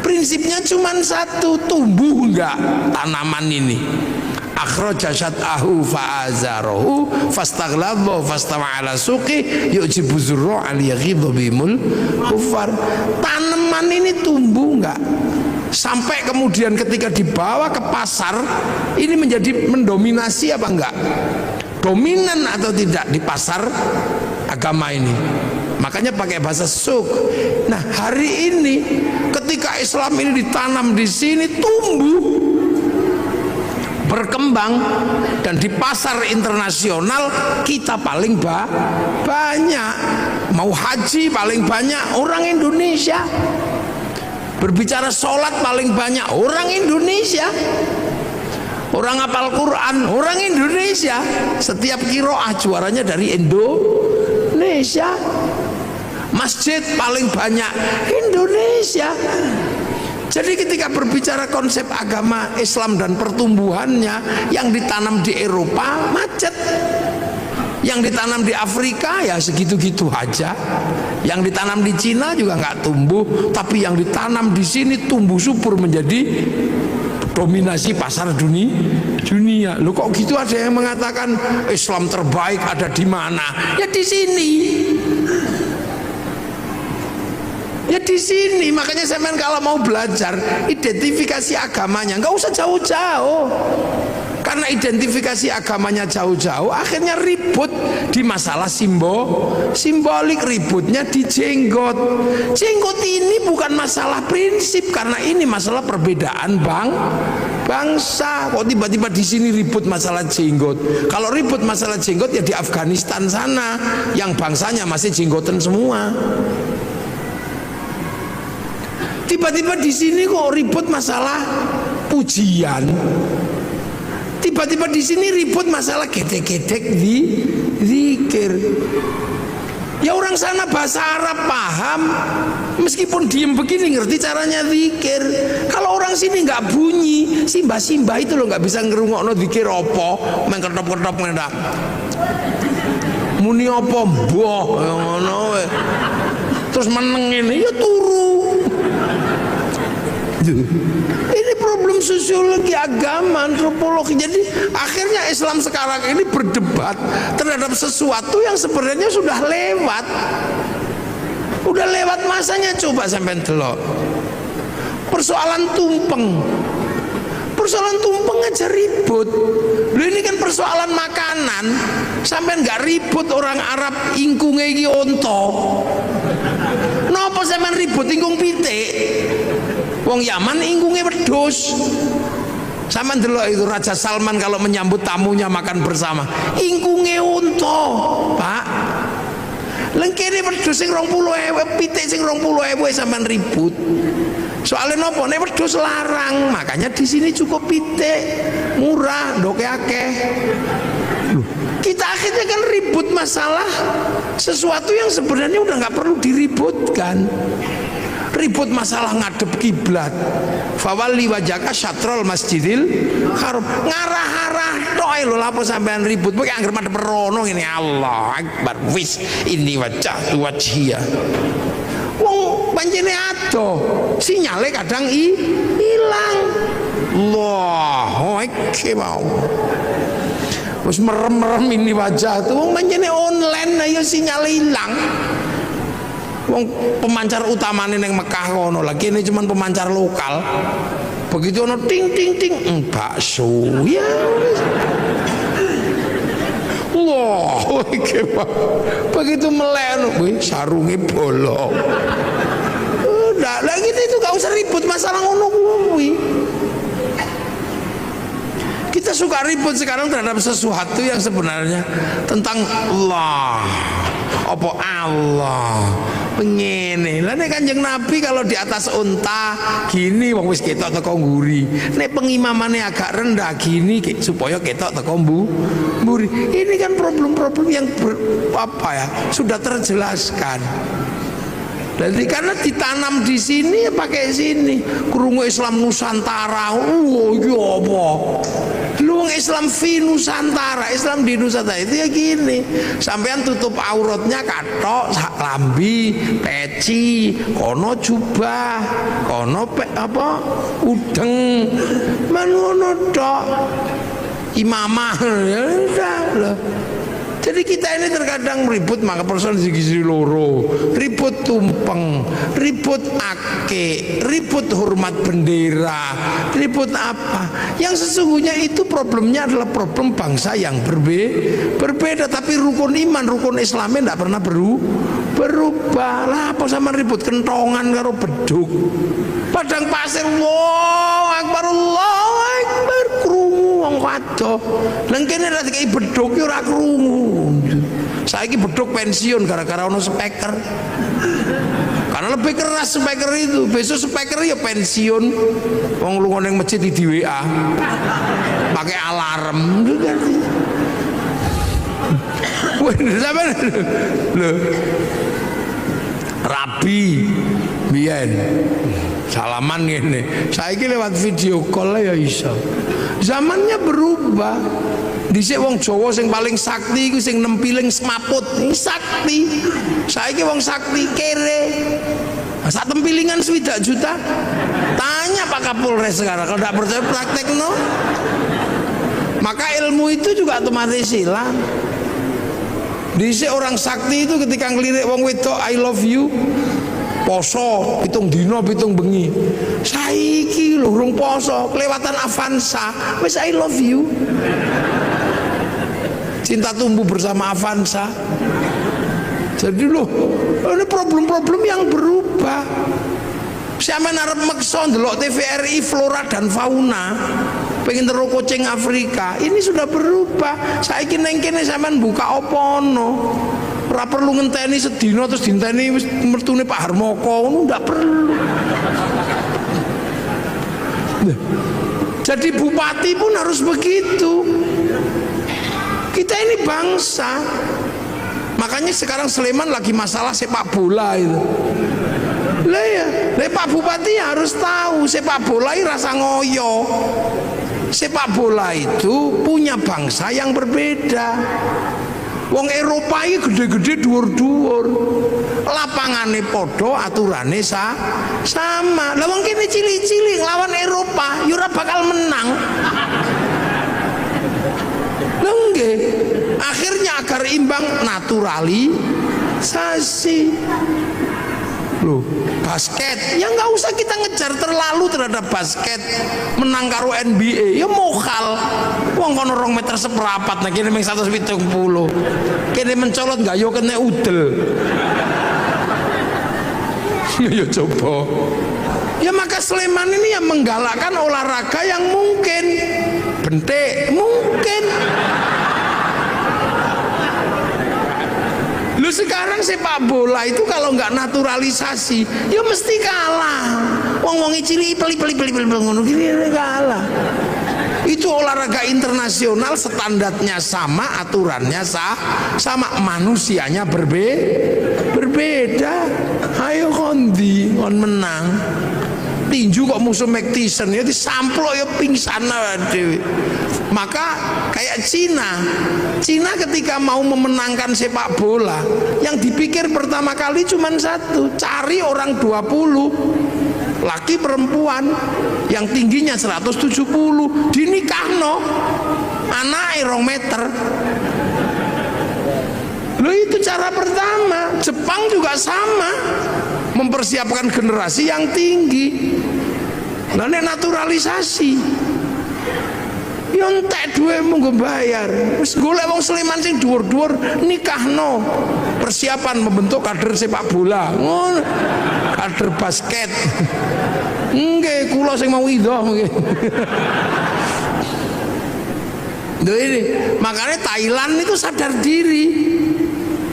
Prinsipnya cuma satu, tumbuh enggak tanaman ini. akhraja syat'ahu fa'azarahu fastaghladha fastawa ala suqi yujibu zurra al-yaghidhu bimul kufar. Tanaman ini tumbuh enggak? Sampai kemudian ketika dibawa ke pasar ini menjadi mendominasi apa enggak? Dominan atau tidak di pasar agama ini? Makanya pakai bahasa suk. Nah, hari ini ketika Islam ini ditanam di sini, tumbuh, berkembang, dan di pasar internasional kita paling banyak. Mau haji paling banyak orang Indonesia. Berbicara sholat paling banyak orang Indonesia. Orang hafal Quran orang Indonesia. Setiap qiraah juaranya dari Indonesia. Masjid paling banyak Indonesia. Jadi ketika berbicara konsep agama Islam dan pertumbuhannya, yang ditanam di Eropa macet, yang ditanam di Afrika ya segitu-gitu aja, yang ditanam di Cina juga nggak tumbuh, tapi yang ditanam di sini tumbuh subur menjadi dominasi pasar dunia. Loh kok gitu, ada yang mengatakan Islam terbaik ada di mana? Ya di sini. Ya di sini. Makanya saya kalau mau belajar identifikasi agamanya nggak usah jauh-jauh. Karena identifikasi agamanya jauh-jauh akhirnya ribut di masalah simbolik, ributnya di jenggot. Jenggot ini bukan masalah prinsip, karena ini masalah perbedaan bangsa. Kok tiba-tiba di sini ribut masalah jenggot? Kalau ribut masalah jenggot ya di Afghanistan sana yang bangsanya masih jenggotan semua. Tiba-tiba di sini kok ribut masalah pujian. Tiba-tiba di sini ribut masalah gedek-gedek di zikir. Ya orang sana bahasa Arab paham, meskipun diem begini ngerti caranya zikir. Kalau orang sini nggak bunyi, simbah-simbah itu loh nggak bisa ngerungokno zikir opo, mengkertop-kertop ngendak. Muni opo mbah ngono. Terus meneng ini ya turu. Ini problem sosiologi agama, antropologi. Jadi akhirnya Islam sekarang ini berdebat terhadap sesuatu yang sebenarnya sudah lewat. Udah lewat masanya. Coba sampai delok persoalan tumpeng. Persoalan tumpeng aja ribut. Loh ini kan persoalan makanan. Sampai nggak ribut orang Arab ingkunge iki onto. Napa sampean ribut ingkung pitik? Wong Yaman ingkungnya wedhus. Sama ndelok itu Raja Salman kalau menyambut tamunya makan bersama, ingkungnya unta, Pak. Lengkene wedhus sing 20.000, pitik sing 20.000 sampean ribut. Soalnya nopo? Nek wedhus larang, makanya di sini cukup pitik, murah, ndoke akeh. Kita akhirnya kan ribut masalah sesuatu yang sebenarnya udah nggak perlu diributkan. Ribut masalah ngadep kiblat. Fawalli wajhaka syatrul masjidil haram. Ngarah-arah tok lho lapo sampean ribut. Pokoke anggere madhep rono ngene, Allah Akbar. Wis ini wajhatu wajhiya. Wong pancene ado, sinyale kadang hilang. Allahu Akbar. Wis merem-merem ini wajah tuh wong pancene online ayo sinyale hilang. Wong pemancar utamane neng Mekah kono lagi ini cuman pemancar lokal. Begitu ono ting ting ting bakso ya. Wah, begitu melek wih sarunge bolong. Udah lagi itu gak usah ribut masalah ngono kuwi. Kita suka ribut sekarang terhadap sesuatu yang sebenarnya tentang Allah. Apa Allah pengene. Lah nek Kanjeng Nabi kalau di atas unta gini wong wis ketok teko nguri. Nek pengimamane agak rendah gini supaya ketok teko mburi. Ini kan problem-problem yang sudah terjelaskan. Jadi karena ditanam di sini ya pakai sini. Krungu Islam Nusantara. Iki apa? Lu Islam fi Nusantara, Islam di Nusantara itu ya gini. Sampean tutup auratnya katok, lambi, peci, kono jubah, kono udeng. Man ngono tok. imamah. Ya udah loh. Jadi kita ini terkadang ribut maka persoalan gizi loro, ribut tumpeng, ribut ake, ribut hormat bendera, ribut apa? Yang sesungguhnya itu problemnya adalah problem bangsa yang berbeda. Tapi rukun iman, rukun Islamnya tidak pernah berubah. Lah apa sama ribut kentongan karo beduk? Padang pasir, Allahu Akbar, Allahu Akbar, krungu wong kadoh. Nang kene ra dikai beduk ora krungu. Saiki beduk pensiun gara-gara ono speaker. Karena lebih keras speaker itu. Besok speaker ya pensiun. Wong lunga ning masjid di WA. Pakai alarm. Wah, sampean lho. Rabi biyen salaman ngene. Saiki lewat video call ya iso. Zamannya berubah. Dhisik wong Jawa sing paling sakti iku sing nempiling semaput, sakti. Saiki wong sakti kere. Sak tempilingan 7 juta. Tanya Pak Kapolres sekarang, kalau tidak percaya praktek no. Maka ilmu itu juga otomatis hilang. Dhisik orang sakti itu ketika ngelirik wong wedok I love you, poso pitung dino pitung bengi. Saiki lho urung poso, kelewatan Avanza, wis I love you. Cinta tumbuh bersama Avanza. Jadi loh, ini problem-problem yang berubah. Siapa arep meksa ndelok TVRI flora dan fauna, pengen terus kucing Afrika, ini sudah berubah. Saiki neng kene sampean buka opono, ora perlu ngenteni sedina terus dinteni wis mertune Pak Harmoko, ngono ndak perlu. Jadi bupati pun harus begitu. Kita ini bangsa. Makanya sekarang Sleman lagi masalah sepak bola itu. Lah ya, Pak Bupati harus tahu sepak bola itu rasa ngoyo. Sepak bola itu punya bangsa yang berbeda. Wong Eropa iki gede-gede dhuwur-dhuwur. Lapangane podo, aturane sama. Lah wong kene cilik-cilik lawan Eropa, yo ora bakal menang. Nggih. Akhirnya agar imbang naturalisasi. Loh, basket ya nggak usah kita ngejar terlalu terhadap basket. Menang karo NBA ya mokal. Wong kono 2 meter seprapat nah kene mung 170. Kene mencolot nggak yo kena udel. Ya coba. Ya maka Sleman ini yang menggalakkan olahraga yang mungkin bentek mungkin. Lu sekarang sepak bola itu kalau nggak naturalisasi, ya mesti kalah. Wong-wong cilik peli ngono gini kalah. Itu olahraga internasional, standarnya sama, aturannya sama, manusianya berbeda. Ayo kondi, kon menang. Tinju kok musuh Mike Tyson ya disamplok ya pingsan dewe. Maka kayak Cina ketika mau memenangkan sepak bola, yang dipikir pertama kali cuma satu, cari orang 20 laki perempuan yang tingginya 170 dinikahno anake 2 meter. Loh itu cara pertama. Jepang juga sama, mempersiapkan generasi yang tinggi. Nah ini naturalisasi. Yontek duwe monggo bayar. Wis golek wong Sleman sing dhuwur-dhuwur nikahno. Persiapan membentuk kader sepak bola. Ngono. Kader basket. Nggih, kula sing mau idoh nggih. Ini makanya Thailand itu sadar diri.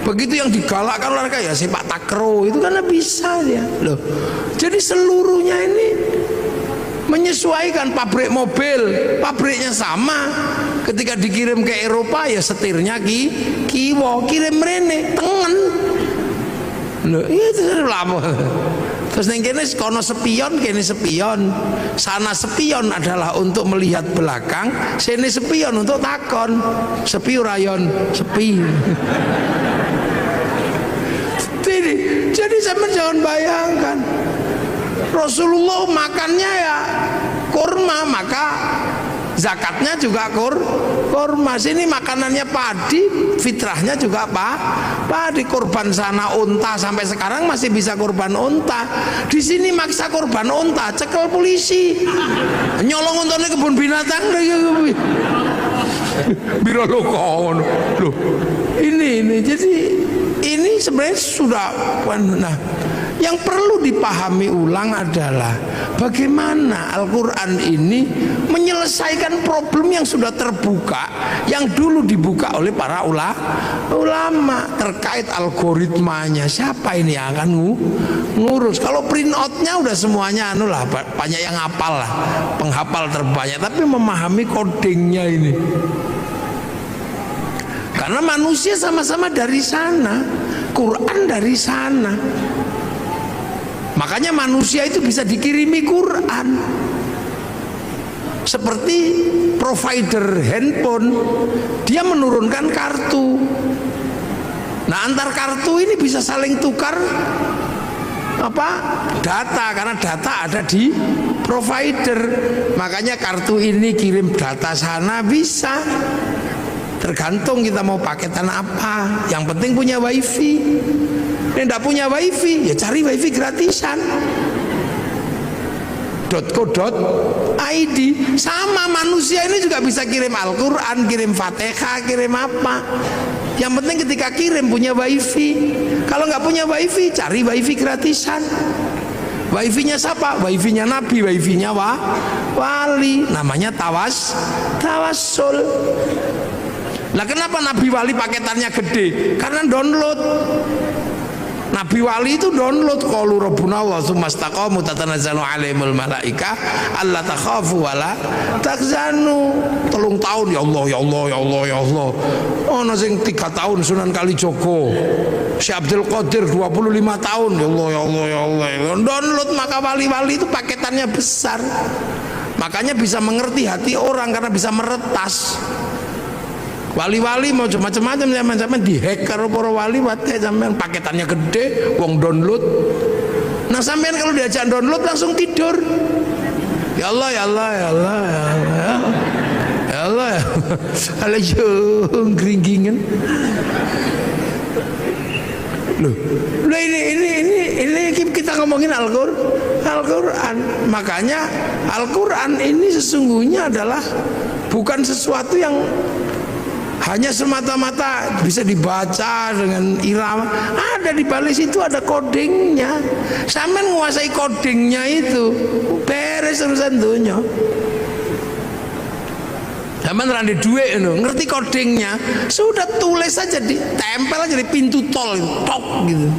Begitu yang digalakkan olahraga ya sepak takraw itu karena bisa ya. Loh. Jadi seluruhnya ini menyesuaikan. Pabrik mobil, pabriknya sama. Ketika dikirim ke Eropa ya setirnya kiwo, kirim rene tengen. Loh, itu lama. Terus ning kene kono sepion, kene sepion. Sana sepion adalah untuk melihat belakang, sini sepion untuk takon. Sepi rayon, sepi. Jadi sama jangan bayangkan. Rasulullah makannya ya kurma, maka zakatnya juga kurma. Sini makanannya padi, fitrahnya juga padi. Kurban sana unta, sampai sekarang masih bisa kurban unta. Di sini maksa kurban unta, cekel polisi. Nyolong untane kebun binatang biro lo kon. Loh, ini jadi ini sebenarnya sudah. Nah, yang perlu dipahami ulang adalah bagaimana Al-Quran ini menyelesaikan problem yang sudah terbuka, yang dulu dibuka oleh para ulama terkait algoritmanya. Siapa ini yang akan ngurus? Kalau print outnya udah semuanya lah, banyak yang hafal lah, penghafal terbanyak, tapi memahami codingnya ini. Karena manusia sama-sama dari sana, Quran dari sana. Makanya manusia itu bisa dikirimi Quran. Seperti provider handphone, dia menurunkan kartu. Nah, antar kartu ini bisa saling tukar data, karena data ada di provider. Makanya kartu ini kirim data sana bisa. Tergantung kita mau paketan apa. Yang penting punya wifi. Yang tidak punya wifi, ya cari wifi gratisan. .co.id. Sama manusia ini juga bisa kirim Al-Quran, kirim Fatihah, kirim apa. Yang penting ketika kirim punya wifi. Kalau nggak punya wifi, cari wifi gratisan. Wifi-nya siapa? Wifi-nya Nabi, wifi-nya wali. Namanya tawassul. Nah, kenapa Nabi wali paketannya gede? Karena download. Nabi wali itu download. Qalu rabbuna Allah tsumastaqamu tatanazzalu alaihimul malaika alla takhafu wala tahzanu. 3 tahun ya Allah ya Allah ya Allah ya Allah. Ono sing 3 tahun Sunan Kalijogo. Syekh Abdul Qadir 25 tahun ya Allah ya Allah ya Allah. Download, maka wali-wali itu paketannya besar. Makanya bisa mengerti hati orang karena bisa meretas. Wali-wali mau macam-macam zaman-zaman dihack karo para wali, wate sampean paketannya gede, wong download. Nah, sampean kalau diajak download langsung tidur. Ya Allah ya Allah ya Allah ya Allah. Ya Allah ya. Alayo gringgingan. Loh, ini kita ngomongin Al-Quran. Makanya Al-Quran ini sesungguhnya adalah bukan sesuatu yang hanya semata-mata bisa dibaca dengan irama. Ada di balik situ ada codingnya. Sampai menguasai codingnya itu beres urusan dunia. Zaman randi duit ngerti codingnya, sudah tulis saja, ditempel aja di pintu tol, tok gitu.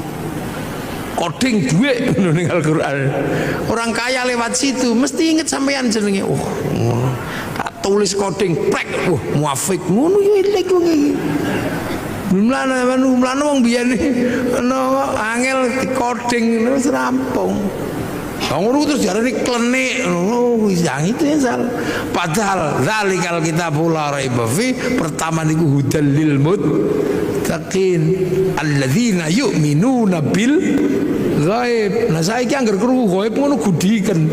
Coding duit ning Al-Quran. Orang kaya lewat situ mesti inget sampean jenenge. Tak tulis coding prek, muafik ngono ya elek wong iki. Mlane wong biyen ana angel di coding wis rampung. Ngono terus diarani klenik. Yang itu yang salah. Padahal zalikal kitabul la raiba fi, pertama niku hudal lil muttaqin alladzina yu'minuna bil ghaib. Nah, saiki anggere krungu ghaib ngono gudiken.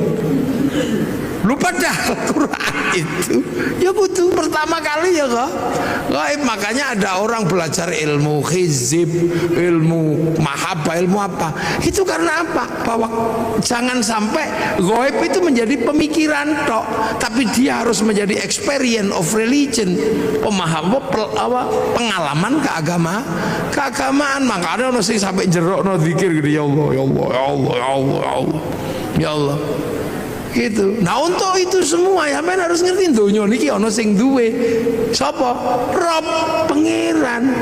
Lupa dah Al-Quran itu ya butuh pertama kali ya kok gaib. Makanya ada orang belajar ilmu hizib, ilmu mahabbah, ilmu apa itu karena apa? Bahwa jangan sampai gaib itu menjadi pemikiran tok, tapi dia harus menjadi experience of religion, pengalaman keagamaan. Makanya ono sing sampai jerokno zikir gitu, ya Allah ya Allah ya Allah ya Allah ya Allah ya Allah gitu. Nah, untuk itu semua ya men harus ngerti donya niki ana sing duwe sapa? Rob, pangeran.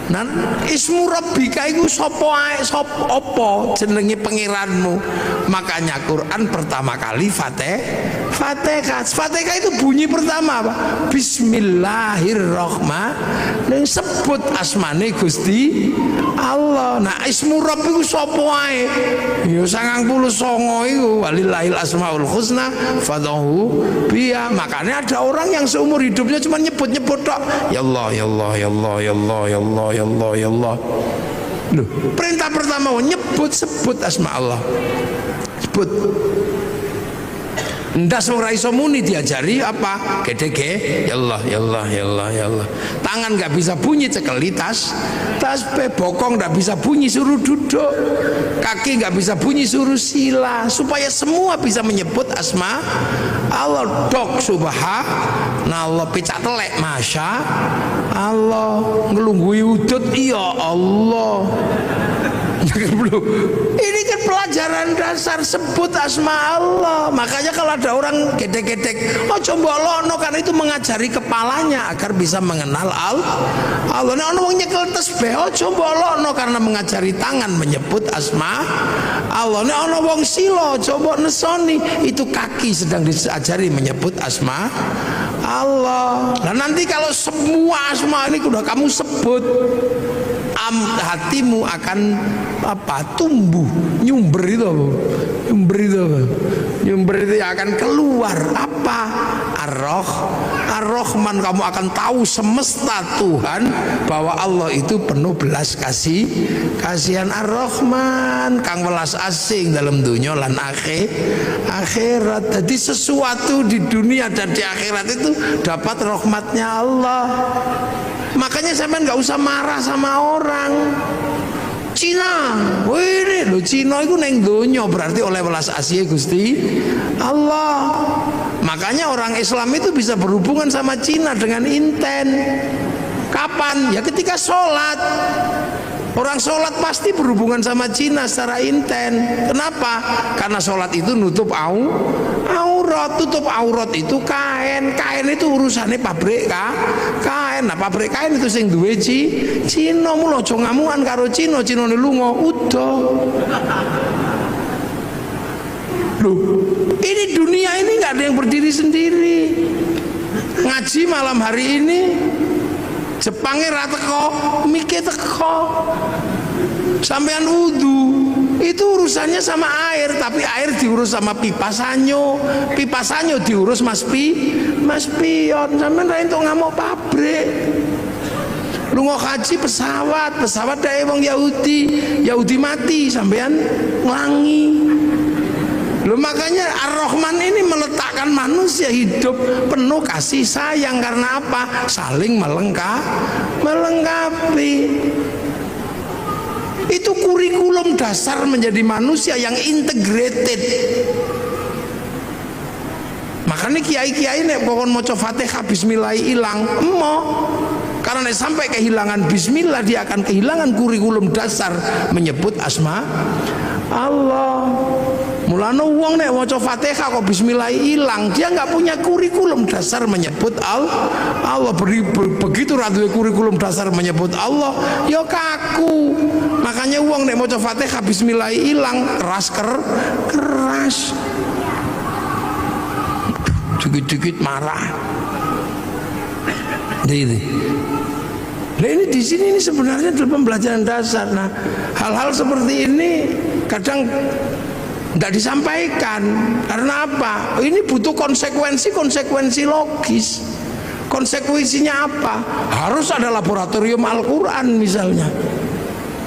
Nah, ismu rabbika iku sapa ae, sapa apa jenenge pangeranmu. Makanya Quran pertama kali Fatihah. Fatihah itu bunyi pertama apa? Bismillahirrahmanirrahim. Sebut asmane Gusti Allah. Nah, ismu rabb iku sapa ae? Ya 99 iku, walillahil asmaul husna fad'uhu biha. Makanya ada orang yang seumur hidupnya cuma nyebut-nyebut tok. Ya Allah ya Allah ya Allah ya Allah ya Allah ya Allah ya Allah. Loh, perintah pertama sebut asma Allah. Sebut. Ndas wong ra iso muni diajari apa? Gede-gede, ya Allah, ya Allah, ya Allah, ya Allah. Tangan nggak bisa bunyi cekeli tas bokong nggak bisa bunyi suruh duduk, kaki nggak bisa bunyi suruh sila, supaya semua bisa menyebut asma Allah. Dok subhanallah, picak telek masya Allah, ngelunggui udut ya Allah. Ini kan pelajaran dasar, sebut asma Allah. Makanya kalau ada orang gedek-gedek, oh coba lono, karena itu mengajari kepalanya agar bisa mengenal Allah. Nah, orang nyekel tasbih, oh coba lono, karena mengajari tangan menyebut asma Allah. Nah, orang wong silo, coba nesoni, itu kaki sedang diajari menyebut asma Allah. Nah, nanti kalau semua asma ini sudah kamu sebut, hatimu akan tumbuh, nyumber itu akan keluar apa? Ar-Rahman. Kamu akan tahu semesta Tuhan bahwa Allah itu penuh belas kasihan. Ar-Rahman kang welas asing dalam dunia lan akhirat. Jadi sesuatu di dunia dan di akhirat itu dapat rahmatnya Allah. Makanya sampean nggak usah marah sama orang. Cina, wih lo Cina itu neng donya, berarti oleh welas asih Gusti Allah. Makanya orang Islam itu bisa berhubungan sama Cina dengan inten. Kapan? Ya ketika sholat. Orang sholat pasti berhubungan sama Cina secara inten. Kenapa? Karena sholat itu nutup aurat. Tutup aurat itu kain. Kain itu urusannya pabrik kain. Nah pabrik kain itu sing duwe Cina. Mula aja ngamukan karo Cina ne lunga udah. Loh, ini dunia ini nggak ada yang berdiri sendiri. Ngaji malam hari ini Jepangnya ra teko, mike teko. Sampean wudu itu urusannya sama air, tapi air diurus sama pipa sanyo diurus Mas Pion. Sampean ra entuk ngamuk pabrik. Lunga haji pesawat dae wong Yahudi mati sampean nglangi. Loh, makanya Ar-Rahman ini meletakkan manusia hidup penuh kasih sayang. Karena apa? Saling melengkapi. Itu kurikulum dasar menjadi manusia yang integrated. Makanya kiai-kiai nek pokon maca Fatihah bismillah ilang karena sampai kehilangan bismillah, dia akan kehilangan kurikulum dasar menyebut asma Allah. Mulane wong nek maca Fatihah kok bismillah ilang, dia nggak punya kurikulum dasar menyebut Allah. Begitu ra duwe kurikulum dasar menyebut Allah, ya kaku. Makanya wong nek maca Fatihah bismillah ilang, keras. Dikit-dikit marah. Nah ini di sini ini sebenarnya adalah pembelajaran dasar. Nah hal-hal seperti ini kadang tidak disampaikan. Karena apa? Ini butuh konsekuensi logis. Konsekuensinya apa? Harus ada laboratorium Al-Quran misalnya.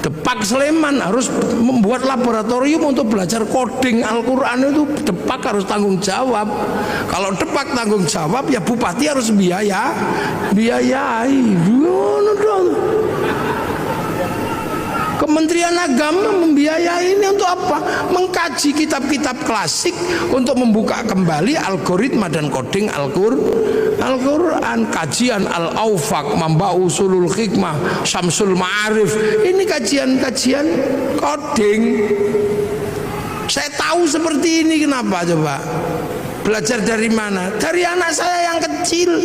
Depak Sleman harus membuat laboratorium untuk belajar coding Al-Quran. Itu Depak harus tanggung jawab. Kalau Depak tanggung jawab, ya bupati harus biayai. Kementerian Agama membiayai ini untuk apa? Mengkaji kitab-kitab klasik untuk membuka kembali algoritma dan coding Al-Quran. Kajian Al-Aufaq, Mamba Usulul Hikmah, Syamsul Ma'arif. Ini kajian-kajian coding. Saya tahu seperti ini, kenapa coba? Belajar dari mana? Dari anak saya yang kecil.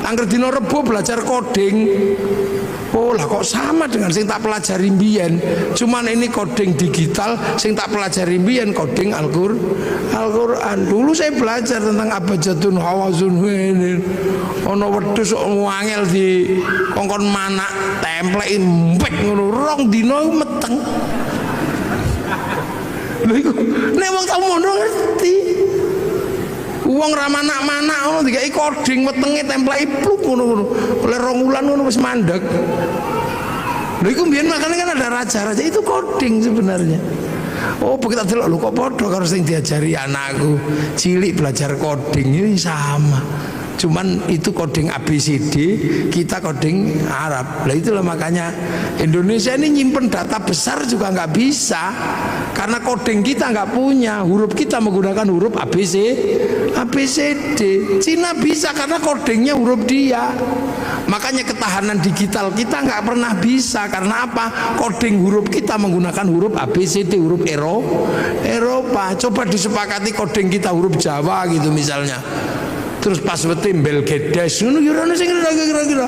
Angger dina Rebo belajar coding. Oh lah kok sama dengan sing tak pelajari mbiyen. Cuman ini coding digital, sing tak pelajari mbiyen coding Al-Quran. Dulu saya belajar tentang abjadun hawazun ini. Ono wedhus kok ngangel di kongkon manak templeki mbek ngono, rong dina meteng. Lha iku nek wong tau mono ngerti. Wong ra manak-manak ngono dikai coding wetenge templeki pluk ngono. Oleh 2 wulan ngono wis mandeg. Lha iku mbiyen makane kan ada raja-raja itu coding sebenarnya. Oh begitu delok lho kok padha karo sing diajari anakku cilik belajar coding ini sama. Cuman itu coding ABCD, kita coding Arab. Lah itulah makanya Indonesia ini nyimpen data besar juga nggak bisa, karena coding kita nggak punya. Huruf kita menggunakan huruf ABCD. Cina bisa karena codingnya huruf dia. Makanya ketahanan digital kita nggak pernah bisa, karena apa? Coding huruf kita menggunakan huruf ABCD, huruf Eropa. Coba disepakati coding kita huruf Jawa gitu misalnya. Terus pas betimbel gedes kira-kira.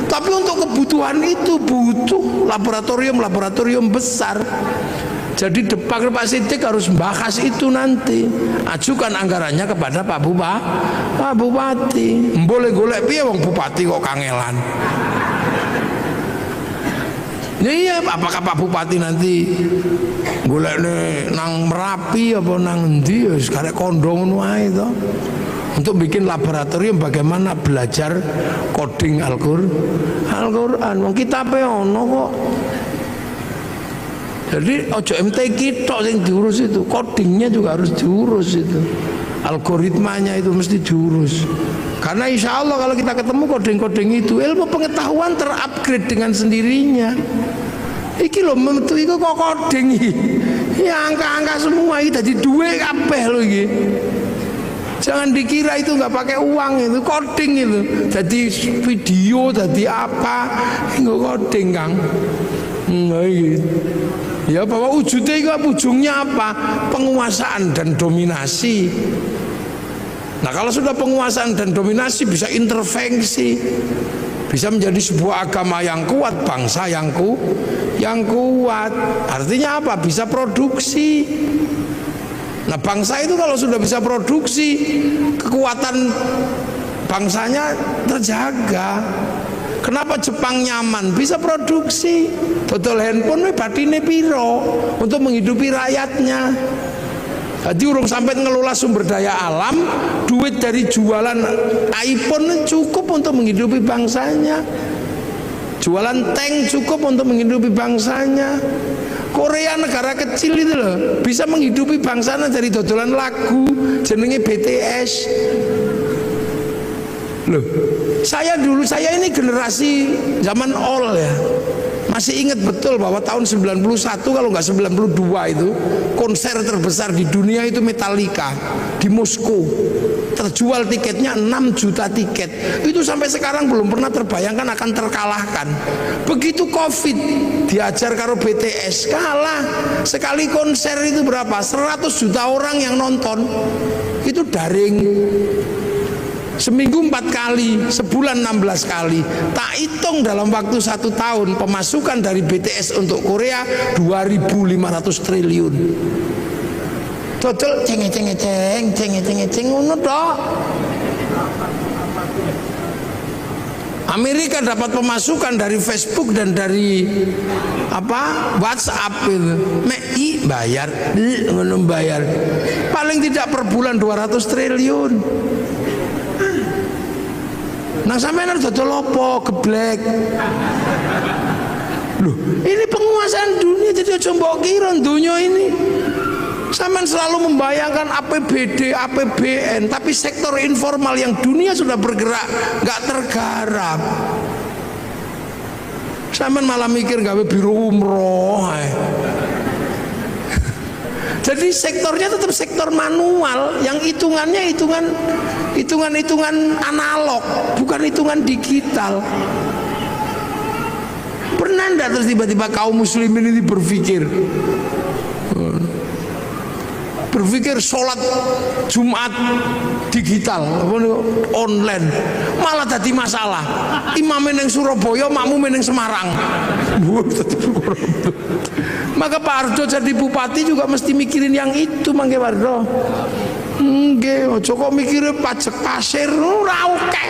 Tapi untuk kebutuhan itu butuh laboratorium besar. Jadi Pak Sidik harus bahas itu nanti. Ajukan anggarannya kepada Pak Bupati. Boleh golek piye wong bupati kok kangelan. Iya, apakah Pak Bupati nanti golek nang Merapi apa nang endi ya karek kondo ngono ae to. Untuk bikin laboratorium bagaimana belajar coding Al-Qur'an. Wong kitabe ono kok. Jadi ojo MTQ tok sing diurus itu, codingnya juga harus diurus itu. Algoritmanya itu mesti diurus. Karena insya Allah kalau kita ketemu coding-coding itu, ilmu pengetahuan terupgrade dengan sendirinya. Iki lho metu iku kok coding iki. Ya angka-angka semua iki dadi duwe kabeh lho iki. Jangan dikira itu nggak pakai uang, itu coding itu. Jadi video, jadi apa? Nggak coding Kang. Ya bahwa ujungnya apa? Penguasaan dan dominasi. Nah kalau sudah penguasaan dan dominasi bisa intervensi, bisa menjadi sebuah agama yang kuat, bangsa yang kuat. Artinya apa? Bisa produksi. Nah bangsa itu kalau sudah bisa produksi, kekuatan bangsanya terjaga. Kenapa Jepang nyaman? Bisa produksi. Total handphone batine piro untuk menghidupi rakyatnya. Jadi urung sampai ngelola sumber daya alam, duit dari jualan iPhone cukup untuk menghidupi bangsanya. Jualan tank cukup untuk menghidupi bangsanya. Korea negara kecil itu loh bisa menghidupi bangsanya dari dodolan lagu jenenge BTS. Loh, saya ini generasi zaman all ya. Masih ingat betul bahwa tahun 91 kalau nggak 92 itu konser terbesar di dunia itu Metallica di Moskow. Terjual tiketnya 6 juta tiket. Itu sampai sekarang belum pernah terbayangkan akan terkalahkan. Begitu Covid diajar karo BTS kalah. Sekali konser itu berapa? 100 juta orang yang nonton. Itu daring. Seminggu 4 kali, sebulan 16 kali. Tak hitung dalam waktu 1 tahun pemasukan dari BTS untuk Korea 2.500 triliun. Total ceng ngono tok. Amerika dapat pemasukan dari Facebook dan dari WhatsApp itu. Bayar, ngono bayar. Paling tidak per bulan 200 triliun. Nah sampeyan harus dodol apa geblek. Loh, ini penguasaan dunia, jadi aja mbok kira dunia ini. Sampeyan selalu membayangkan APBD, APBN, tapi sektor informal yang dunia sudah bergerak nggak tergarap. Sampeyan malah mikir gawe biro umroh. Jadi sektornya tetap sektor manual, yang hitungannya hitungan analog, bukan hitungan digital. Pernah enggak terus tiba-tiba kaum muslimin ini berpikir sholat Jumat digital online malah jadi masalah. Imam yang Surabaya, makmum yang Semarang. Maka Pak Ardo jadi bupati juga mesti mikirin yang itu, Mangke Wardo. Nggih, aja kok mikirin pajak pasir ora oke.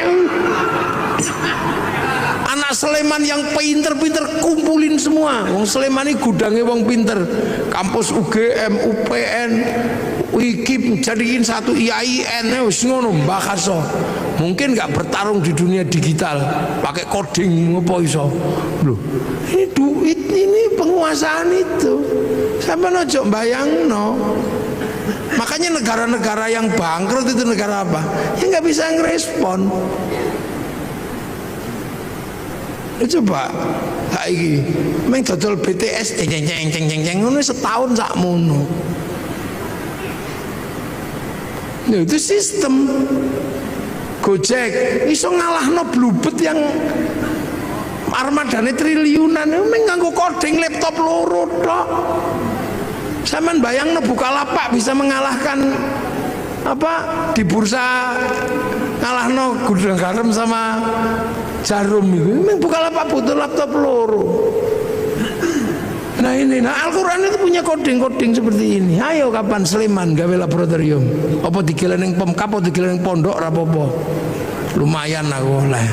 Anak Sleman yang pinter-pinter kumpulin semua. Wong Sleman ini gudangnya wong pinter. Kampus UGM, UPN, UIKIP jadiin satu IAIN wis ngono mbakaso. mungkin nggak bertarung di dunia digital pakai coding apa iso. Loh, ini duit, ini penguasaan itu. Sampai nojo bayangno. Makanya negara-negara yang bangkrut itu negara apa? Ya nggak bisa ngerespon. Coba saiki meng dodol BTS ceng ngono setahun sakmono. Nah, itu sistem. Gojek iso ngalahno Bluebird yang armadane triliunan meng nganggo coding laptop loro tok. Sampeyan bayangno Bukalapak bisa mengalahkan apa di bursa ngalahno gudang garam sama jarum itu. Memang Bukalapak butuh laptop loro. Nah ini, Al-Quran itu punya coding-coding seperti ini. Ayo kapan Sleman gawe laboratorium? Apa digawe ning Pemkap, apa digawe ning pondok ra apa-apa. Lumayan aku oleh.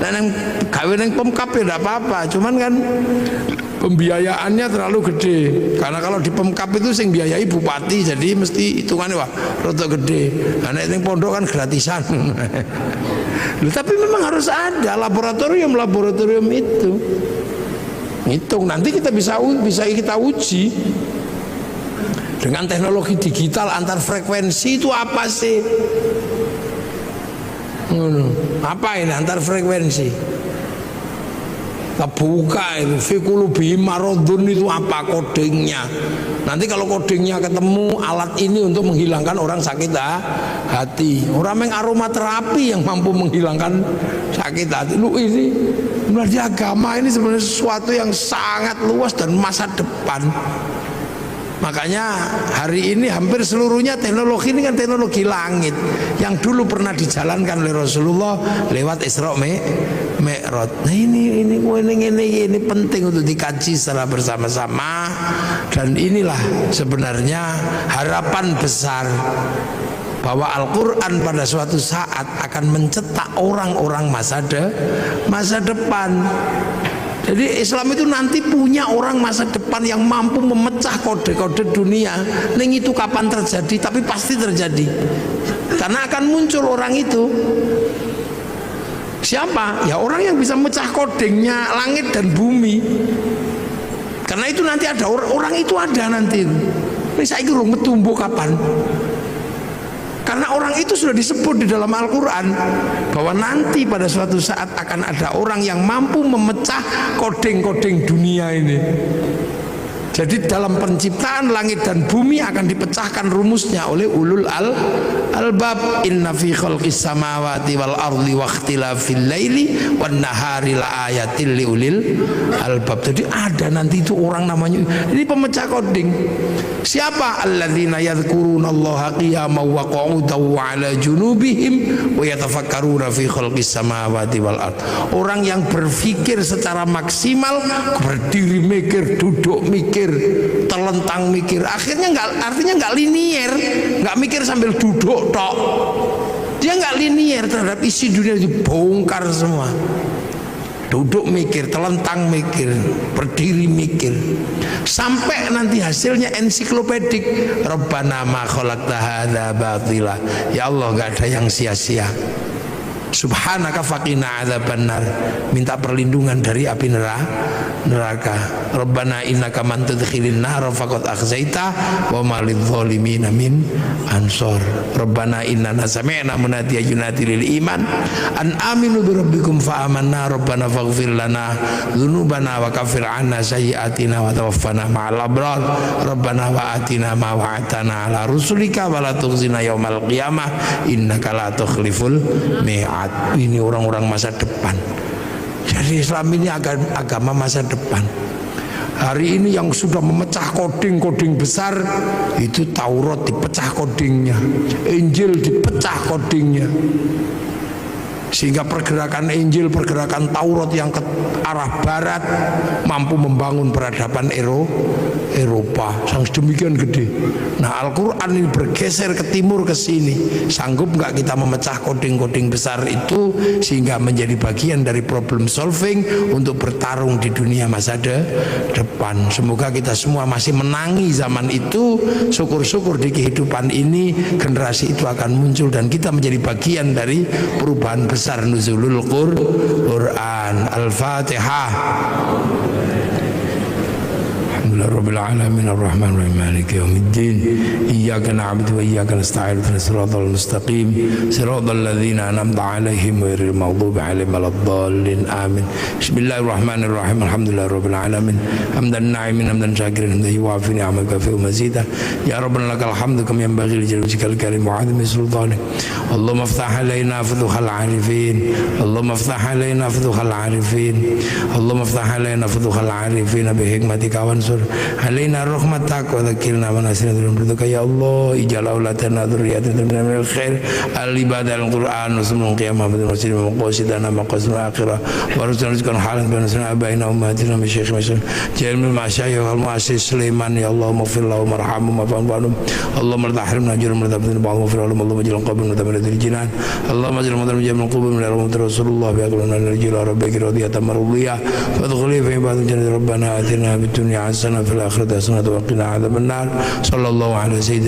Nah nang gawe ning Pemkap ya enggak apa-apa, cuman kan pembiayaannya terlalu gede. Karena kalau di Pemkap itu sing biayai bupati, jadi mesti hitungannya wah rada gede. Nah ning pondok kan gratisan. Loh, tapi memang harus ada laboratorium itu. Hitung nanti kita bisa kita uji dengan teknologi digital antar frekuensi itu apa sih? Apa ini antar frekuensi? Buka itu fikulubi marodun itu apa kodingnya? Nanti kalau kodingnya ketemu alat ini untuk menghilangkan orang sakit hati, orang yang aromaterapi yang mampu menghilangkan sakit hati. Lu ini berarti agama ini sebenarnya sesuatu yang sangat luas dan masa depan. Makanya hari ini hampir seluruhnya teknologi ini kan teknologi langit yang dulu pernah dijalankan oleh Rasulullah lewat Isra Mi'raj. Nah ini penting untuk dikaji secara bersama-sama, dan inilah sebenarnya harapan besar bahwa Al-Quran pada suatu saat akan mencetak orang-orang masa depan. Jadi Islam itu nanti punya orang masa depan yang mampu memecah kode-kode dunia. Neng itu kapan terjadi? Tapi pasti terjadi. Karena akan muncul orang itu. Siapa? Ya orang yang bisa memecah kodingnya langit dan bumi. Karena itu nanti ada orang itu ada nanti. Ini saya kira tumbuh kapan? Karena orang itu sudah disebut di dalam Al-Quran bahwa nanti pada suatu saat akan ada orang yang mampu memecah koding-koding dunia ini. Jadi dalam penciptaan langit dan bumi akan dipecahkan rumusnya oleh ulul albab. Inna fi khalqis samawati wal ardi wa ikhtilafil laili wan nahari la ayatil liulil albab. Jadi ada nanti itu orang namanya ini pemecah koding. Siapa? Alladzina yadhkurunallaha qiyaman wa qu'udan wa 'ala junubihim wa yatafakkaruna fi khalqis samawati wal ard. Orang yang berpikir secara maksimal, berdiri mikir, duduk mikir, terlentang mikir, akhirnya artinya nggak linier, nggak mikir sambil duduk tok. Dia nggak linier terhadap isi dunia, dibongkar semua. Duduk mikir, terlentang mikir, berdiri mikir, sampai nanti hasilnya ensiklopedik. Rabbana ma khalaqta hadza batila. Ya Allah, nggak ada yang sia-sia. Subhanaka faqina adzabannar. Minta perlindungan dari api neraka. Rabbana innaka man tudkhilin nar faqad akhzaita wa ma lidh-dhalimin min ansor. Rabbana innana sami'na munadiyan yunadi lil iman an aminu bi rabbikum fa amanna. Rabbana faghfir lana dzunubana wa kaffir 'anna sayyi'atina wa tawaffana ma'al abrar. Rabbana wa atina ma wa'adtana 'ala rusulika wa la tukhzina yaumal qiyamah innaka la tukhliful mi'ad. Ini orang-orang masa depan. Jadi Islam ini agama masa depan. Hari ini yang sudah memecah koding-koding besar itu Taurat dipecah kodingnya, Injil dipecah kodingnya. sehingga pergerakan Injil, pergerakan Taurat yang ke arah barat mampu membangun peradaban Eropa yang sedemikian gede. Nah, Al-Quran ini bergeser ke timur, ke sini. Sanggup nggak kita memecah koding-koding besar itu sehingga menjadi bagian dari problem solving untuk bertarung di dunia masa depan. Semoga kita semua masih menangi zaman itu. Syukur-syukur di kehidupan ini generasi itu akan muncul dan kita menjadi bagian dari perubahan besar nuzulul Quran. Al-Fatihah. Rabbil alamin arrahman arrahim maliki yaumiddin iyyaka na'budu wa iyyaka nasta'in ihdinas siratal mustaqim siratal ladzina an'amta 'alaihim ghairil maghdubi 'alaihim waladdallin amin. Bismillahirrahmanirrahim alhamdulillahi rabbil alamin hamdan na'imin hamdan syakirin hamdan yuwafi ni'amaka fi mazida ya rabbana lakal hamdu kama yanbaghi li jalali wajhikal karim wa 'azimi sultanik. Allahumma iftah 'alaina futuhal 'arifin Allahumma iftah 'alaina futuhal 'arifin Allahumma iftah 'alaina futuhal 'arifin bi hikmatika wansur alaina rahmatak wa dzakirna wa nasina dzurriyyatika ya Allah ij'al auladana dzurriyyatan minal khair al ibadal Qur'an wa sunnah qiyamah wa rasul maqasidana maqasid akhirah wa rasul rizqan halan bi nasna abaina ummatina bi syekh masal jamil masyayikh al muassis Sulaiman ya Allah maghfir lahu marhamhum wa fa'anhum Allahumma la tahrimna ajrahum wa tabdil ba'dhum fi al Allahumma ij'al qabrana tabaradil jinan Allahumma ij'al madran jamil qubur min rahmat rasulullah bi aqlana al-rijal rabbika radiyatan mardiyah wa adkhilna fi ibadati jannati rabbana atina bid dunya hasanah في الآخرة حسنة وقنا عذاب النار صلى الله على سيدنا